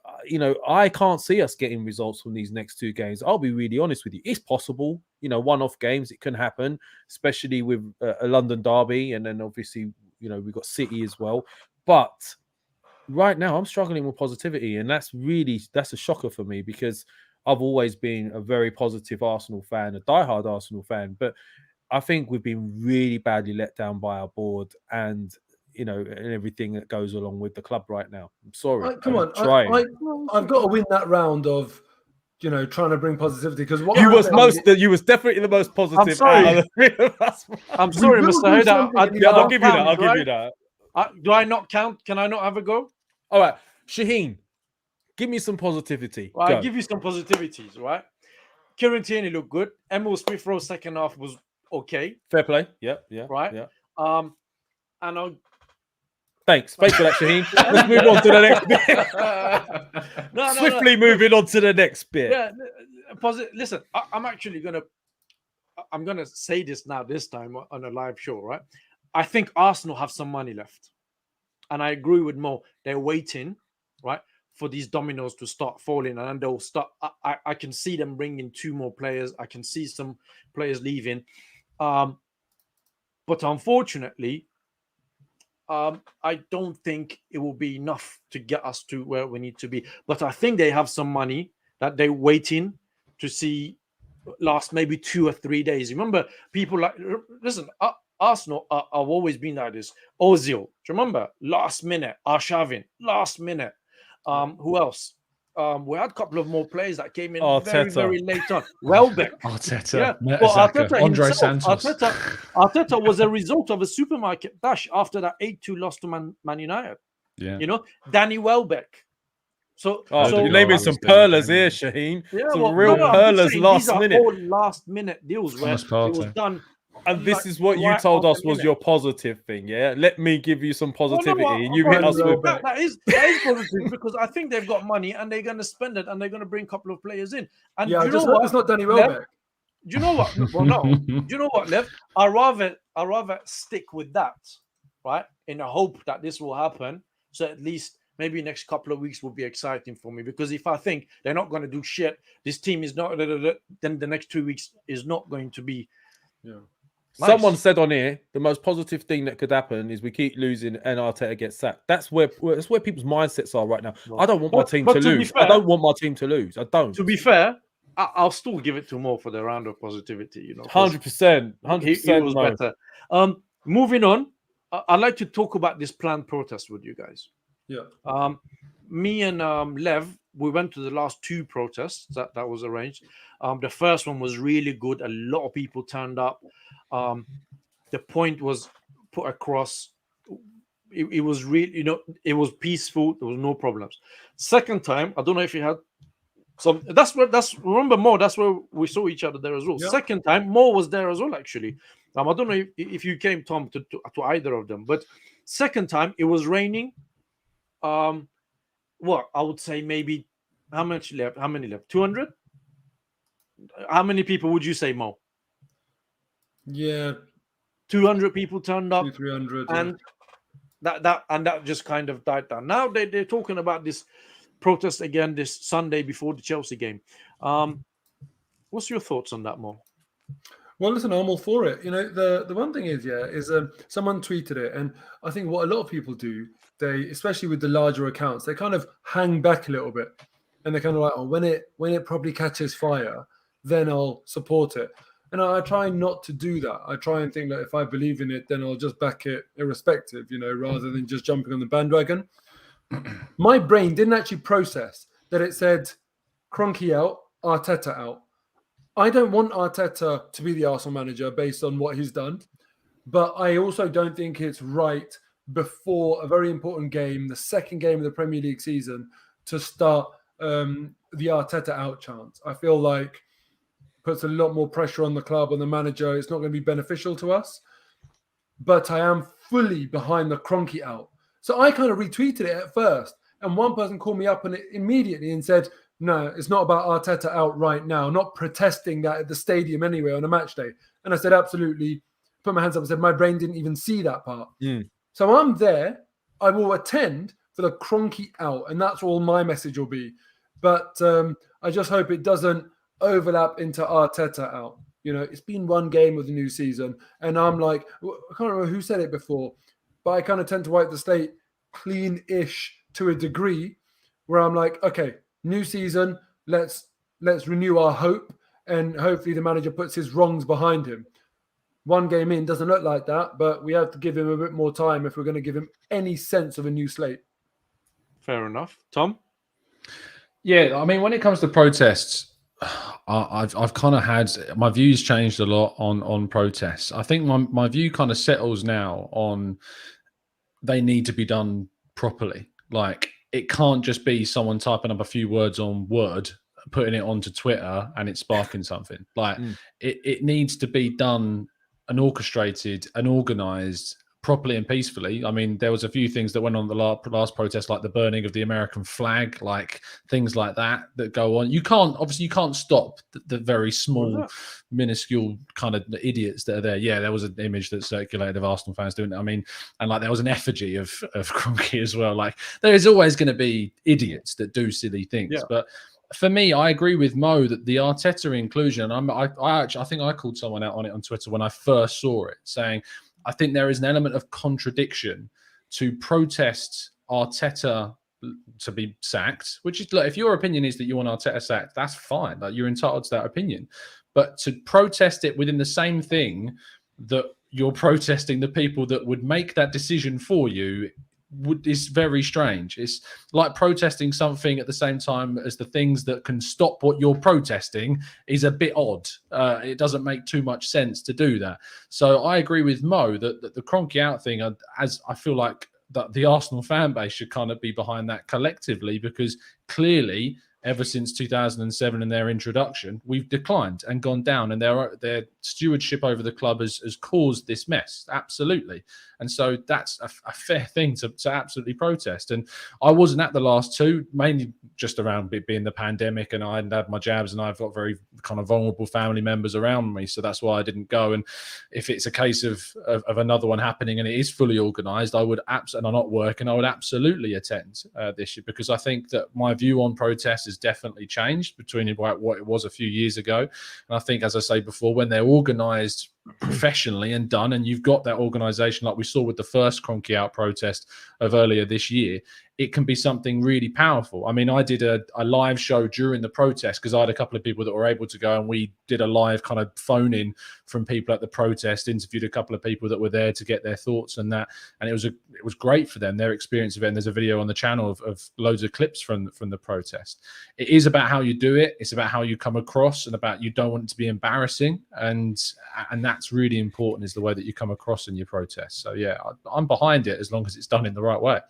I can't see us getting results from these next 2 games. I'll be really honest with you. It's possible. One-off games, it can happen, especially with a London derby. And then obviously, we've got City as well. But right now, I'm struggling with positivity. And that's a shocker for me, because I've always been a very positive Arsenal fan, a diehard Arsenal fan, but I think we've been really badly let down by our board and everything that goes along with the club right now. I'm sorry. Come on, I've got to win that round of trying to bring positivity, because you was definitely the most positive. I'm sorry, out of the 3 of us. I'm sorry, Mr. Haidar. I'll give you that. I'll give you that. Do I not count? Can I not have a go? All right, Shaheen. Give me some positivity. Well, I'll give you some positivities, right? Kieran Tierney looked good. Emil Smith-Rowe second half was okay. Fair play. Yeah. Right? Yeah. And I'll... Thanks for that, Shaheen. Let's move on to the next bit. Swiftly moving on to the next bit. Yeah. Listen, I'm actually I'm gonna say this now, this time on a live show, right? I think Arsenal have some money left. And I agree with Mo. They're waiting, right, for these dominoes to start falling, and then they'll start. I can see them bringing 2 more players. I can see some players leaving, but unfortunately, I don't think it will be enough to get us to where we need to be. But I think they have some money that they're waiting to see last maybe 2 or 3 days. Remember, people listen. Arsenal have always been like this. Ozil, do you remember? Last minute. Arshavin, last minute. Who else? We had a couple of more players that came in very, very late on. Welbeck. Arteta. Yeah. Well, Arteta Andre himself, Santos. Arteta was a result of a supermarket dash after that 8-2 loss to Man United. Yeah. Danny Welbeck. So you're naming some pearlers here, Shaheen. Yeah, some real pearlers last minute. All last minute deals where it was done. And this is what you told us was your positive thing, yeah? Let me give you some positivity, and you hit us with that. That is positive, because I think they've got money and they're going to spend it, and they're going to bring a couple of players in. And yeah, it's not Danny Welbeck. Do you know what? Well, no. Do you know what, Lev? I'd rather stick with that, right? In the hope that this will happen. So at least maybe next couple of weeks will be exciting for me, because if I think they're not going to do shit, this team is not, then the next 2 weeks is not going to be. Yeah. Nice. Someone said on here, the most positive thing that could happen is we keep losing and Arteta gets sacked. That's where people's mindsets are right now. Well, I don't want my team to lose. Fair, I don't want my team to lose. I don't. To be fair, I'll still give it to Mo for the round of positivity. 100%. He was better. Moving on, I'd like to talk about this planned protest with you guys. Yeah. Me and Lev, we went to the last 2 protests that was arranged. The first one was really good. A lot of people turned up. The point was put across. It was really, it was peaceful. There was no problems. Second time, I don't know if you had some. Remember Mo. That's where we saw each other there as well. Yeah. Second time, Mo was there as well. Actually, I don't know if you came, Tom, to either of them. But second time, it was raining. What I would say, maybe how many left? 200. How many people would you say, Mo? Yeah, 200 people turned up. 300, and that just kind of died down. Now they're talking about this protest again this Sunday before the Chelsea game. What's your thoughts on that, Mo? Well, listen, I'm all for it. The one thing is, someone tweeted it, and I think what a lot of people do, they, especially with the larger accounts, they kind of hang back a little bit, and they're kind of like, oh, when it probably catches fire, then I'll support it. And I try not to do that. I try and think that if I believe in it, then I'll just back it irrespective, rather than just jumping on the bandwagon. My brain didn't actually process that it said Kroenke out, Arteta out. I don't want Arteta to be the Arsenal manager based on what he's done, but I also don't think it's right before a very important game, the second game of the Premier League season, to start the Arteta out chant. I feel like puts a lot more pressure on the club, on the manager. It's not going to be beneficial to us, but I am fully behind the Kroenke out. So I kind of retweeted it at first, and one person called me up immediately and said, no, it's not about Arteta out right now, not protesting that at the stadium anyway on a match day. And I said, absolutely, put my hands up and said, my brain didn't even see that part. So I'm there. I will attend for the Kroenke out, and that's all my message will be. But I just hope it doesn't overlap into Arteta out. It's been one game of the new season, and I'm like, I can't remember who said it before, but I kind of tend to wipe the slate clean-ish to a degree, where I'm like, okay, new season, let's renew our hope, and hopefully the manager puts his wrongs behind him. One game in doesn't look like that, but we have to give him a bit more time if we're going to give him any sense of a new slate. Fair enough. Tom? Yeah, I mean, when it comes to protests, I've kind of had my views changed a lot on protests. I think my view kind of settles now on they need to be done properly. Like, it can't just be someone typing up a few words on Word, putting it onto Twitter, and it's sparking something. Like, it needs to be done and orchestrated and organised properly and peacefully. I mean, there was a few things that went on the last protest, like the burning of the American flag, like things like that go on. You can't stop the very small, minuscule kind of idiots that are there. Yeah, there was an image that circulated of Arsenal fans doing it. I mean, and like there was an effigy of Kroenke as well. Like, there is always going to be idiots that do silly things, but for me, I agree with Mo that the Arteta inclusion. I think I called someone out on it on Twitter when I first saw it, saying I think there is an element of contradiction to protest Arteta to be sacked, which is, look, if your opinion is that you want Arteta sacked, that's fine. Like, you're entitled to that opinion. But to protest it within the same thing that you're protesting the people that would make that decision for you is very strange. It's like protesting something at the same time as the things that can stop what you're protesting is a bit odd. It doesn't make too much sense to do that. So I agree with Mo that the Kroenke out thing, as I feel like that the Arsenal fan base should kind of be behind that collectively, because clearly ever since 2007 and their introduction, we've declined and gone down, and their stewardship over the club has caused this mess. Absolutely. And so that's a fair thing to absolutely protest. And I wasn't at the last two, mainly just around it being the pandemic, and I hadn't had my jabs, and I've got very kind of vulnerable family members around me. So that's why I didn't go. And if it's a case of another one happening and it is fully organised, I would and I'm not working, I would absolutely attend this year, because I think that my view on protests has definitely changed between what it was a few years ago. And I think, as I say before, when they're organised professionally and done, and you've got that organisation like we saw with the first Kroenke out protest of earlier this year, it can be something really powerful. I mean, I did a live show during the protest because I had a couple of people that were able to go, and we did a live kind of phone in from people at the protest, interviewed a couple of people that were there to get their thoughts and that, and it was great for them, their experience of it. And there's a video on the channel of loads of clips from the protest. It is about how you do it. It's about how you come across, and about you don't want it to be embarrassing, and that's really important, is the way that you come across in your protest. So yeah, I'm behind it as long as it's done in the right way.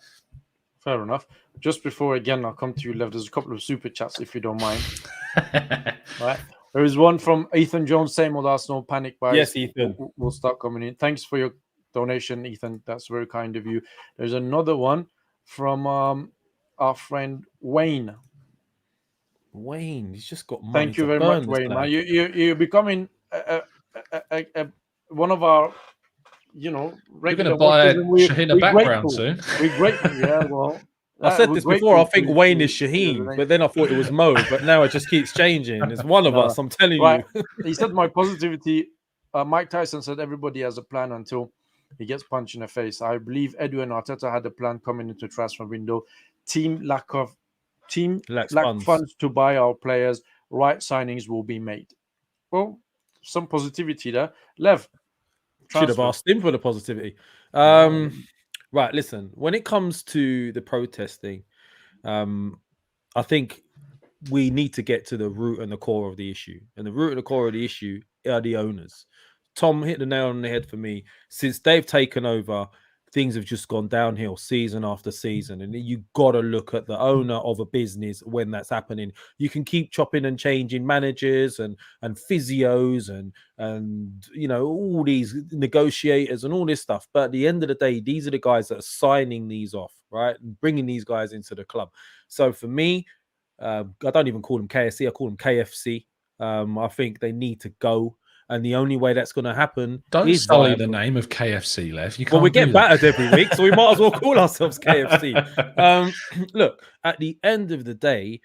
Fair enough. Just before, again, I'll come to you, Lev. There's a couple of super chats, if you don't mind. Right. There is one from Ethan Jones, same old Arsenal panic buys. Yes, Ethan. We'll start coming in. Thanks for your donation, Ethan. That's very kind of you. There's another one from our friend Wayne. Wayne, he's just got money. Thank you very much, Wayne. You're becoming one of our you know, You're going to regular buy watchers, and we're Shaheen a background grateful. soon. We're grateful. Yeah, well, I said we're this before. I grateful think to- Wayne to- is Shaheen, to- but then I thought it was Mo. But now it just keeps changing. It's one of No. us. I'm telling Right. you. He said my positivity. Mike Tyson said everybody has a plan until he gets punched in the face. I believe Edu and Arteta had a plan coming into transfer window. Team lack Lacks funds. funds. To buy our players. Right signings will be made. Well, some positivity there. Lev, Should have transfer. asked him for the positivity. Right, listen. When it comes to the protesting, I think we need to get to the root and the core of the issue. And the root and the core of the issue are the owners. Tom hit the nail on the head for me. Since they've taken over, things have just gone downhill season after season. And you got to look at the owner of a business when that's happening. You can keep chopping and changing managers and physios and you know, all these negotiators and all this stuff. But at the end of the day, these are the guys that are signing these off, right? And bringing these guys into the club. So for me, I don't even call them KSC. I call them KFC. I think they need to go. And the only way that's going to happen Don't is sully via- the name of KFC, Lev. You can't Well, we do get that. battered every week, so we might as well call ourselves KFC. Look, at the end of the day,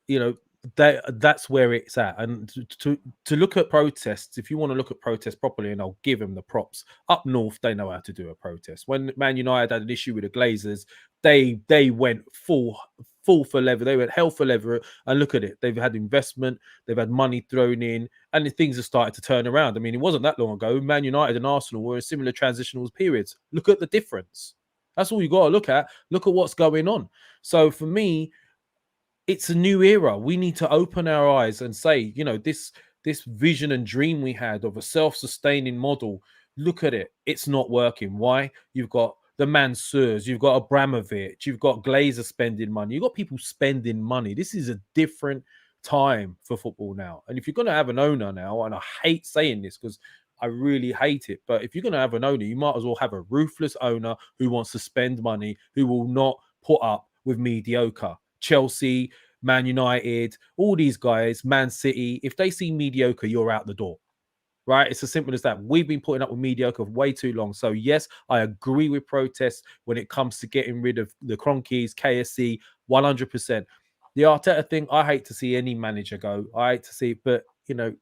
you know, that's where it's at. And to look at protests, if you want to look at protests properly, and I'll give them the props. Up north, they know how to do a protest. When Man United had an issue with the Glazers, they went full for leather. They went hell for leather. And look at it. They've had investment. They've had money thrown in. And the things have started to turn around. I mean, it wasn't that long ago. Man United and Arsenal were in similar transitional periods. Look at the difference. That's all you got to look at. Look at what's going on. So for me, it's a new era. We need to open our eyes and say, you know, this vision and dream we had of a self-sustaining model, look at it. It's not working. Why? You've got the Mansours, you've got Abramovich, you've got Glazer spending money, you've got people spending money. This is a different time for football now. And if you're going to have an owner now, and I hate saying this because I really hate it, but if you're going to have an owner, you might as well have a ruthless owner who wants to spend money, who will not put up with mediocre. Chelsea, Man United, all these guys, Man City, if they see mediocre, you're out the door. Right? It's as simple as that. We've been putting up with mediocre for way too long. So yes, I agree with protests when it comes to getting rid of the Cronkies, KSC, 100%. The Arteta thing, I hate to see any manager go. I hate to see it, but you know,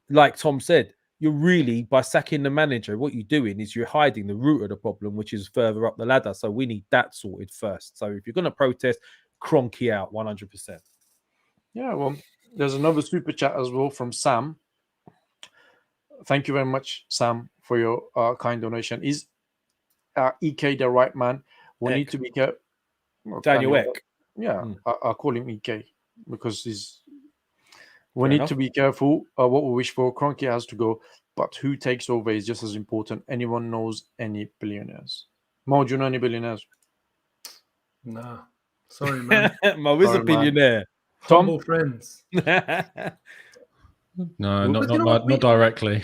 like Tom said, you're really, by sacking the manager, what you're doing is you're hiding the root of the problem, which is further up the ladder. So we need that sorted first. So if you're going to protest, Cronky out 100%. Yeah, well, there's another super chat as well from Sam. Thank you very much, Sam, for your kind donation. Is EK the right man? We need to be careful. Daniel Eck. Yeah, I'll call him EK because he's. We need to be careful what we wish for. Kroenke has to go, but who takes over is just as important. Anyone knows any billionaires? Mo, do you know any billionaires? Nah, sorry, man. Mo is a billionaire. Tom? Humble friends. No, But you know what, not directly.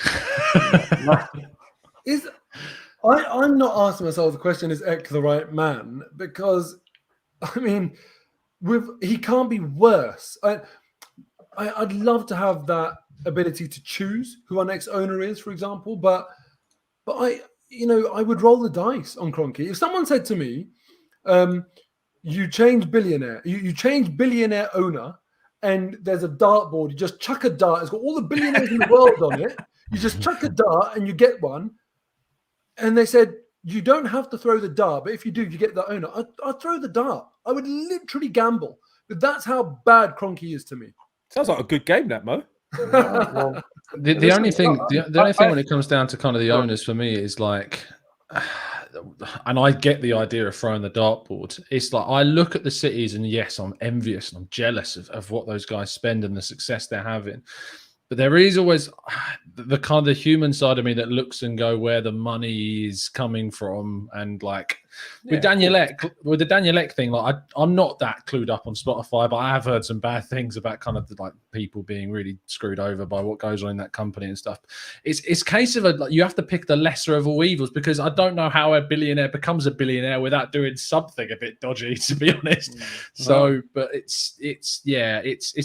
I'm not asking myself the question, is Eck the right man? Because, I mean, he can't be worse. I'd love to have that ability to choose who our next owner is, for example, but I would roll the dice on Kroenke. If someone said to me, you change billionaire, you change billionaire owner, and there's a dartboard, you just chuck a dart, it's got all the billionaires in the world on it, you just chuck a dart and you get one, and they said, you don't have to throw the dart, but if you do, you get the owner. I'd throw the dart. I would literally gamble. But that's how bad Kroenke is to me. Sounds like a good game, that, Mo. The only thing when it comes down to kind of the owners for me is like, and I get the idea of throwing the dartboard. It's like I look at the cities and yes, I'm envious and I'm jealous of what those guys spend and the success they're having. But there is always the kind of human side of me that looks and go where the money is coming from. And like with the Daniel Eck thing, like I'm not that clued up on Spotify, but I have heard some bad things about kind of like people being really screwed over by what goes on in that company and stuff. It's a case of you have to pick the lesser of all evils, because I don't know how a billionaire becomes a billionaire without doing something a bit dodgy, to be honest. So, but it's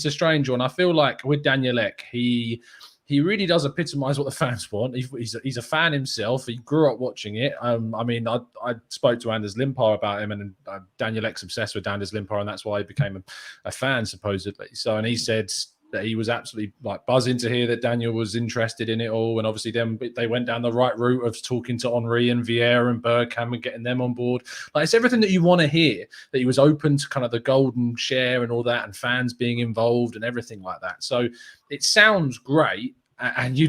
a strange one. I feel like with Daniel Eck, he he really does epitomise what the fans want. He's a fan himself. He grew up watching it. I mean, I spoke to Anders Limpar about him, and Daniel Ek's obsessed with Anders Limpar, and that's why he became a fan, supposedly. So, and he said that he was absolutely like buzzing to hear that Daniel was interested in it all. And obviously then they went down the right route of talking to Henry and Vieira and Bergkamp and getting them on board. Like, it's everything that you want to hear, that he was open to kind of the golden share and all that, and fans being involved and everything like that. So it sounds great. And you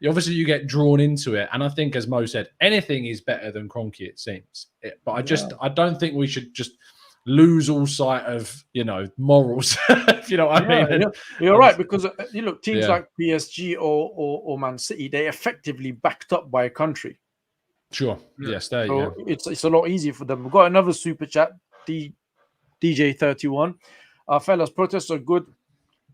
obviously you get drawn into it. And I think, as Mo said, anything is better than Kroenke, it seems. But I don't think we should just lose all sight of, morals, if you know what I mean. You're right, because you look, teams like PSG or Man City, they effectively backed up by a country. Sure. Yeah. Yes, there you go. go. It's a lot easier for them. We've got another super chat, DJ31. Fellas, protests are good.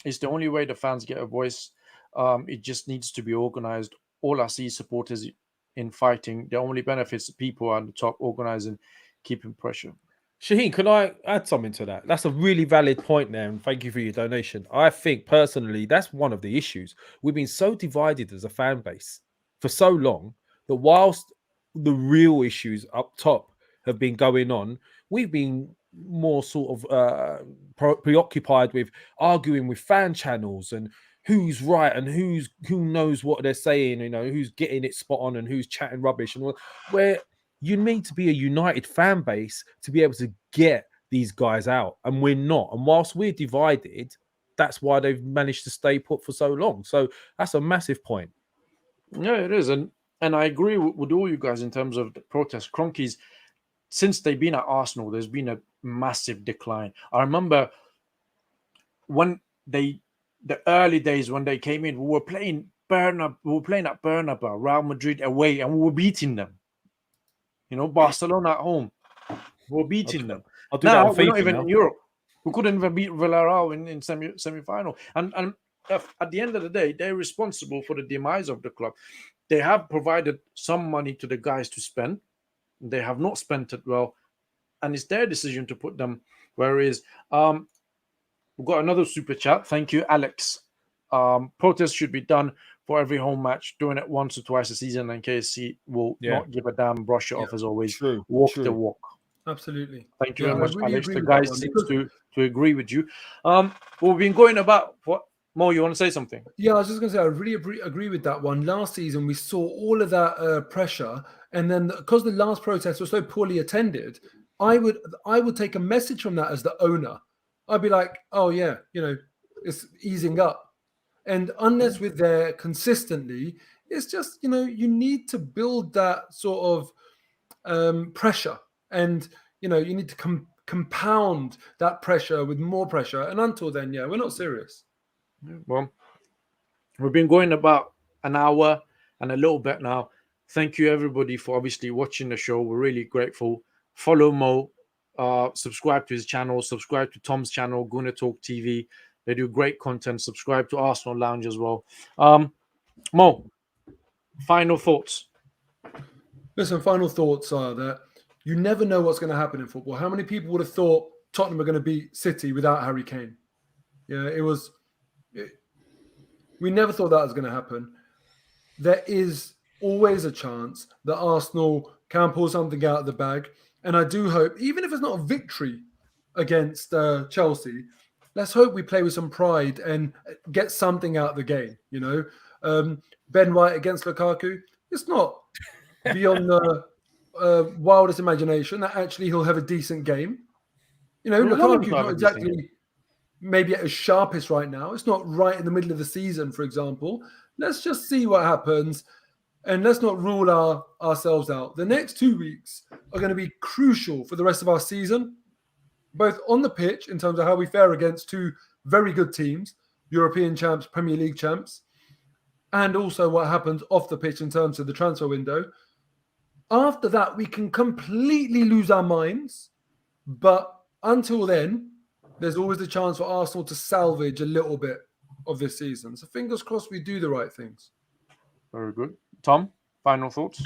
It's the only way the fans get a voice. It just needs to be organized. All I see supporters in fighting. The only benefits people are on the top, organizing, keeping pressure. Shaheen, can I add something to that? That's a really valid point there, and thank you for your donation. I think personally that's one of the issues. We've been so divided as a fan base for so long that whilst the real issues up top have been going on, we've been more sort of preoccupied with arguing with fan channels and who's right and who knows what they're saying, who's getting it spot on and who's chatting rubbish, and where you need to be a united fan base to be able to get these guys out, and we're not. And whilst we're divided, that's why they've managed to stay put for so long. So that's a massive point. Yeah, it is, and I agree with all you guys in terms of the protest. Kroenke's, since they've been at Arsenal, there's been a massive decline. I remember when the early days when they came in, we were playing at Bernabeu, Real Madrid away, and we were beating them. Barcelona at home, we were beating them. I'll do now, that on we're not FIFA even now. in Europe. We couldn't even beat Villarreal in semi-final. And at the end of the day, they're responsible for the demise of the club. They have provided some money to the guys to spend. They have not spent it well. And it's their decision to put them where it is. We've got another super chat. Thank you, Alex. Protests should be done for every home match, doing it once or twice a season, and KSC will not give a damn, brush it off as always. True. The walk. Absolutely. Thank you very much, really Alex. agree The with guys that seem to agree with you. We've been going about what? Mo, you want to say something? Yeah, I was just going to say, I really agree with that one. Last season, we saw all of that pressure, and then because the last protest was so poorly attended, I would take a message from that as the owner. I'd be like, oh yeah, it's easing up. And unless we're there consistently, it's just, you need to build that sort of pressure. And, you need to compound that pressure with more pressure. And until then, we're not serious. Well, we've been going about an hour and a little bit now. Thank you, everybody, for obviously watching the show. We're really grateful. Follow Mo. Subscribe to his channel. Subscribe to Tom's channel, Gooner Talk TV. They do great content. Subscribe to Arsenal Lounge as well. Mo, final thoughts. Listen, final thoughts are that you never know what's going to happen in football. How many people would have thought Tottenham are going to beat City without Harry Kane? Yeah, we never thought that was going to happen. There is always a chance that Arsenal can pull something out of the bag. And I do hope, even if it's not a victory against Chelsea, let's hope we play with some pride and get something out of the game. Ben White against Lukaku, it's not beyond the wildest imagination that actually he'll have a decent game. Lukaku's not exactly maybe at his sharpest right now. It's not right in the middle of the season, for example. Let's just see what happens. And let's not rule ourselves out. The next 2 weeks are going to be crucial for the rest of our season, both on the pitch in terms of how we fare against two very good teams, European champs, Premier League champs, and also what happens off the pitch in terms of the transfer window. After that, we can completely lose our minds. But until then, there's always the chance for Arsenal to salvage a little bit of this season. So fingers crossed we do the right things. Very good. Tom, final thoughts?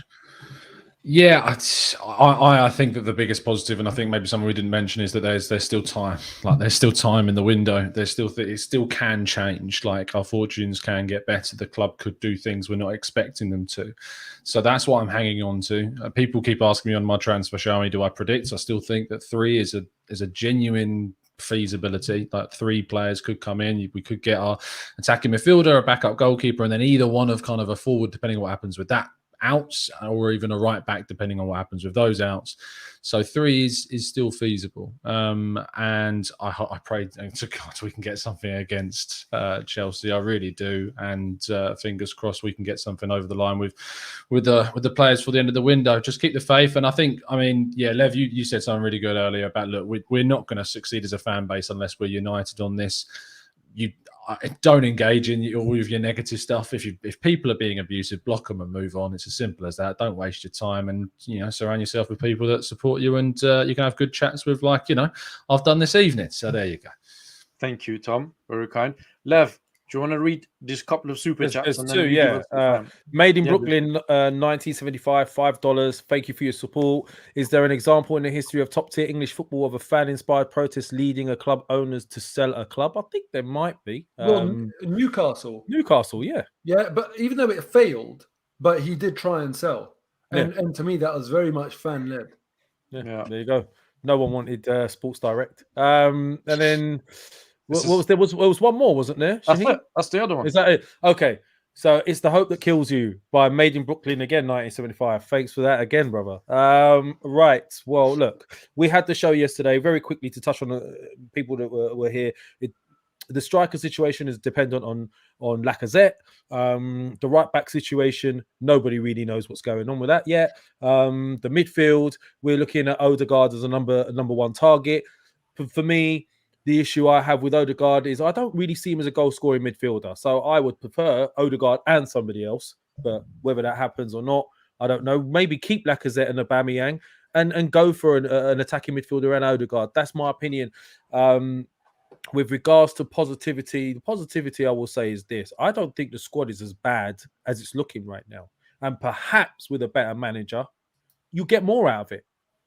Yeah, I think that the biggest positive, and I think maybe something we didn't mention, is that there's still time. Like there's still time in the window. There's still it still can change. Like our fortunes can get better. The club could do things we're not expecting them to. So that's what I'm hanging on to. People keep asking me on my transfer show, how many do I predict? I still think that 3 is a genuine feasibility. Like 3 players could come in. We could get our attacking midfielder, a backup goalkeeper, and then either one of kind of a forward, depending on what happens with that outs, or even a right back, depending on what happens with those outs. So 3 is still feasible. And I pray to God we can get something against Chelsea. I really do. And fingers crossed we can get something over the line with the players for the end of the window. Just keep the faith. And I think, Lev, you said something really good earlier about, look, we're not going to succeed as a fan base unless we're united on this. Don't engage in all of your negative stuff. If people are being abusive, block them and move on. It's as simple as that. Don't waste your time, and surround yourself with people that support you, and you can have good chats with, I've done this evening. So there you go. Thank you, Tom. Very kind. Lev, do you want to read this couple of super chats? There's 2, yeah. Made in Brooklyn, 1975, $5. Thank you for your support. Is there an example in the history of top-tier English football of a fan-inspired protest leading a club owners to sell a club? I think there might be. Newcastle. Newcastle, yeah. Yeah, but even though it failed, but he did try and sell. And to me, that was very much fan-led. Yeah, there you go. No one wanted Sports Direct. And then... There was one more, wasn't there? That's the other one. Is that it? Okay. So it's The Hope That Kills You by Made in Brooklyn again, 1975. Thanks for that again, brother. Right. Well, look, we had the show yesterday. Very quickly to touch on the people that were here. The striker situation is dependent on Lacazette. The right back situation, nobody really knows what's going on with that yet. The midfield, we're looking at Odegaard as a number 1 target. For me, the issue I have with Odegaard is I don't really see him as a goal-scoring midfielder. So I would prefer Odegaard and somebody else. But whether that happens or not, I don't know. Maybe keep Lacazette and Aubameyang and go for an attacking midfielder and Odegaard. That's my opinion. With regards to positivity, the positivity I will say is this. I don't think the squad is as bad as it's looking right now. And perhaps with a better manager, you get more out of it.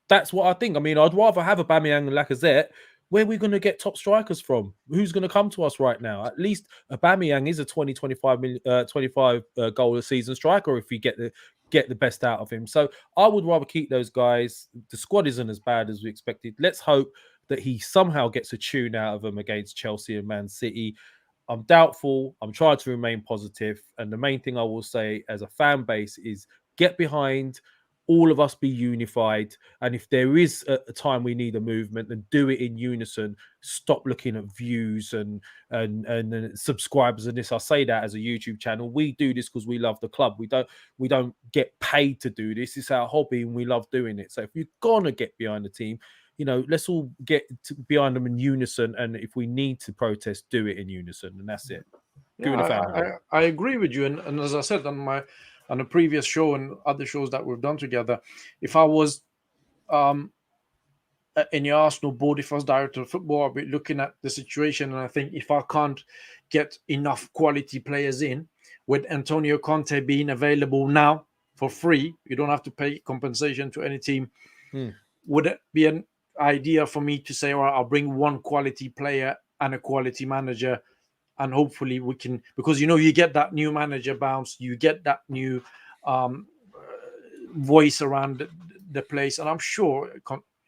That's what I think. I mean, I'd rather have Aubameyang and Lacazette. Where are we going to get top strikers from? Who's going to come to us right now? At least Aubameyang is a 25 goal a season striker if we get the best out of him. So I would rather keep those guys. The squad isn't as bad as we expected. Let's hope that he somehow gets a tune out of them against Chelsea and Man City. I'm doubtful. I'm trying to remain positive. And the main thing I will say as a fan base is get behind, all of us be unified. And if there is a time we need a movement, then do it in unison. Stop looking at views and subscribers and this. I say that as a YouTube channel. We do this because we love the club. We don't get paid to do this. It's our hobby and we love doing it. So if you're gonna get behind the team, let's all get behind them in unison. And if we need to protest, do it in unison. And that's it. I agree with you. And as I said on a previous show and other shows that we've done together, if I was in the Arsenal board, if I was director of football, I'd be looking at the situation. And I think if I can't get enough quality players in, with Antonio Conte being available now for free, you don't have to pay compensation to any team. Would it be an idea for me to say, all right, I'll bring one quality player and a quality manager, and hopefully we can, because you get that new manager bounce, you get that new voice around the place, and I'm sure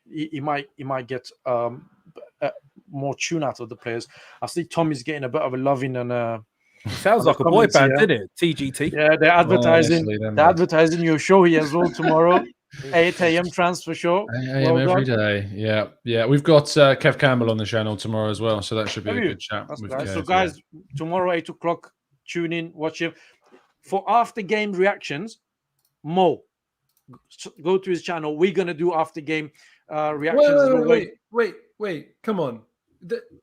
he might get more tune out of the players. I see Tom is getting a bit of a loving and sounds like a boy band, didn't it? TGT. Yeah, they're advertising your show here as well tomorrow. 8 a.m. transfer show. 8 a.m. every day. Yeah. We've got Kev Campbell on the channel tomorrow as well, so that should be a good chat. With Kev, so, guys, tomorrow 8 o'clock, tune in, watch him for after game reactions. Moh, go to his channel. We're gonna do after game reactions. Wait! Come on,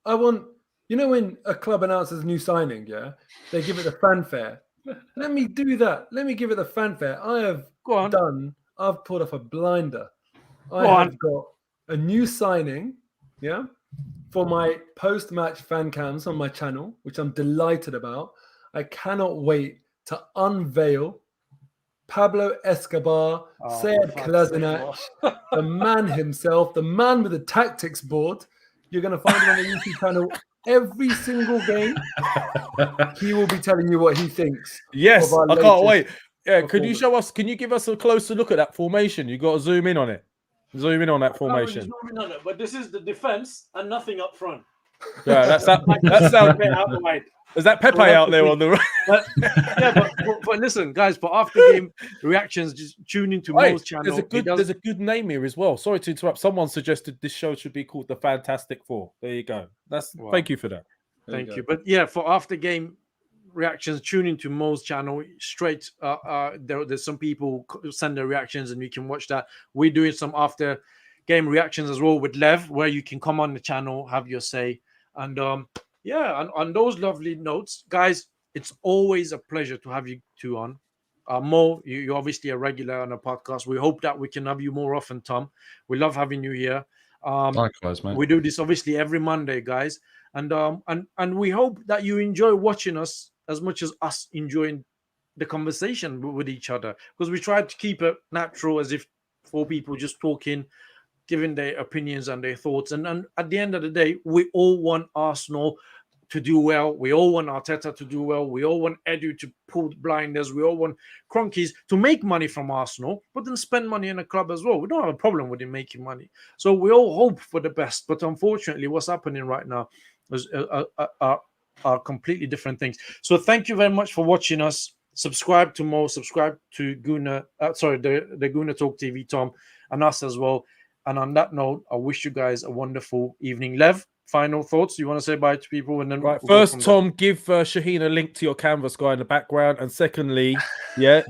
I want. When a club announces a new signing, they give it a fanfare. Let me do that. Let me give it a fanfare. I've pulled off a blinder. I have got a new signing, for my post-match fan cams on my channel, which I'm delighted about. I cannot wait to unveil Pablo Escobar, Sead Kolasinac, the man himself, the man with the tactics board. You're going to find him on the YouTube channel every single game. He will be telling you what he thinks. Yes, of our I can't wait. latest Yeah, could you performance. show us? Can you give us a closer look at that formation? You got to zoom in on it. Zoom in on that formation. But this is the defense and nothing up front. Yeah, that sounds. Get out the way. Is that Pepe out there on the right? But listen, guys, for after game reactions, just tune into Wait, Moh's channel. there's a good name here as well. Sorry to interrupt. Someone suggested this show should be called the Fantastic Four. There you go. Thank you for that. Thank you. But yeah, for after game reactions, tune into Moh's channel straight. There's some people send their reactions, and you can watch that. We're doing some after game reactions as well with Lev, where you can come on the channel, have your say, and and on those lovely notes, guys, it's always a pleasure to have you two on. Moh, you're obviously a regular on the podcast. We hope that we can have you more often, Tom. We love having you here. Likewise, mate. We do this obviously every Monday, guys, and we hope that you enjoy watching us as much as us enjoying the conversation with each other, because we try to keep it natural, as if four people just talking, giving their opinions and their thoughts. And at the end of the day, we all want Arsenal to do well. We all want Arteta to do well. We all want Edu to pull blinders. We all want Cronkies to make money from Arsenal, but then spend money in the club as well. We don't have a problem with him making money. So we all hope for the best. But unfortunately, what's happening right now is are completely different things. So thank you very much for watching us. Subscribe to Moh, subscribe to Gooner, the Gooner Talk TV, Tom, and us as well. And on that note, I wish you guys a wonderful evening. Lev, final thoughts? You want to say bye to people? And then Right. First, Tom, give Shaheen a link to your canvas guy in the background. And secondly,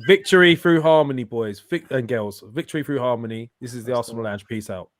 victory through harmony, boys and girls. Victory through harmony. This is the Arsenal Lounge. Peace out.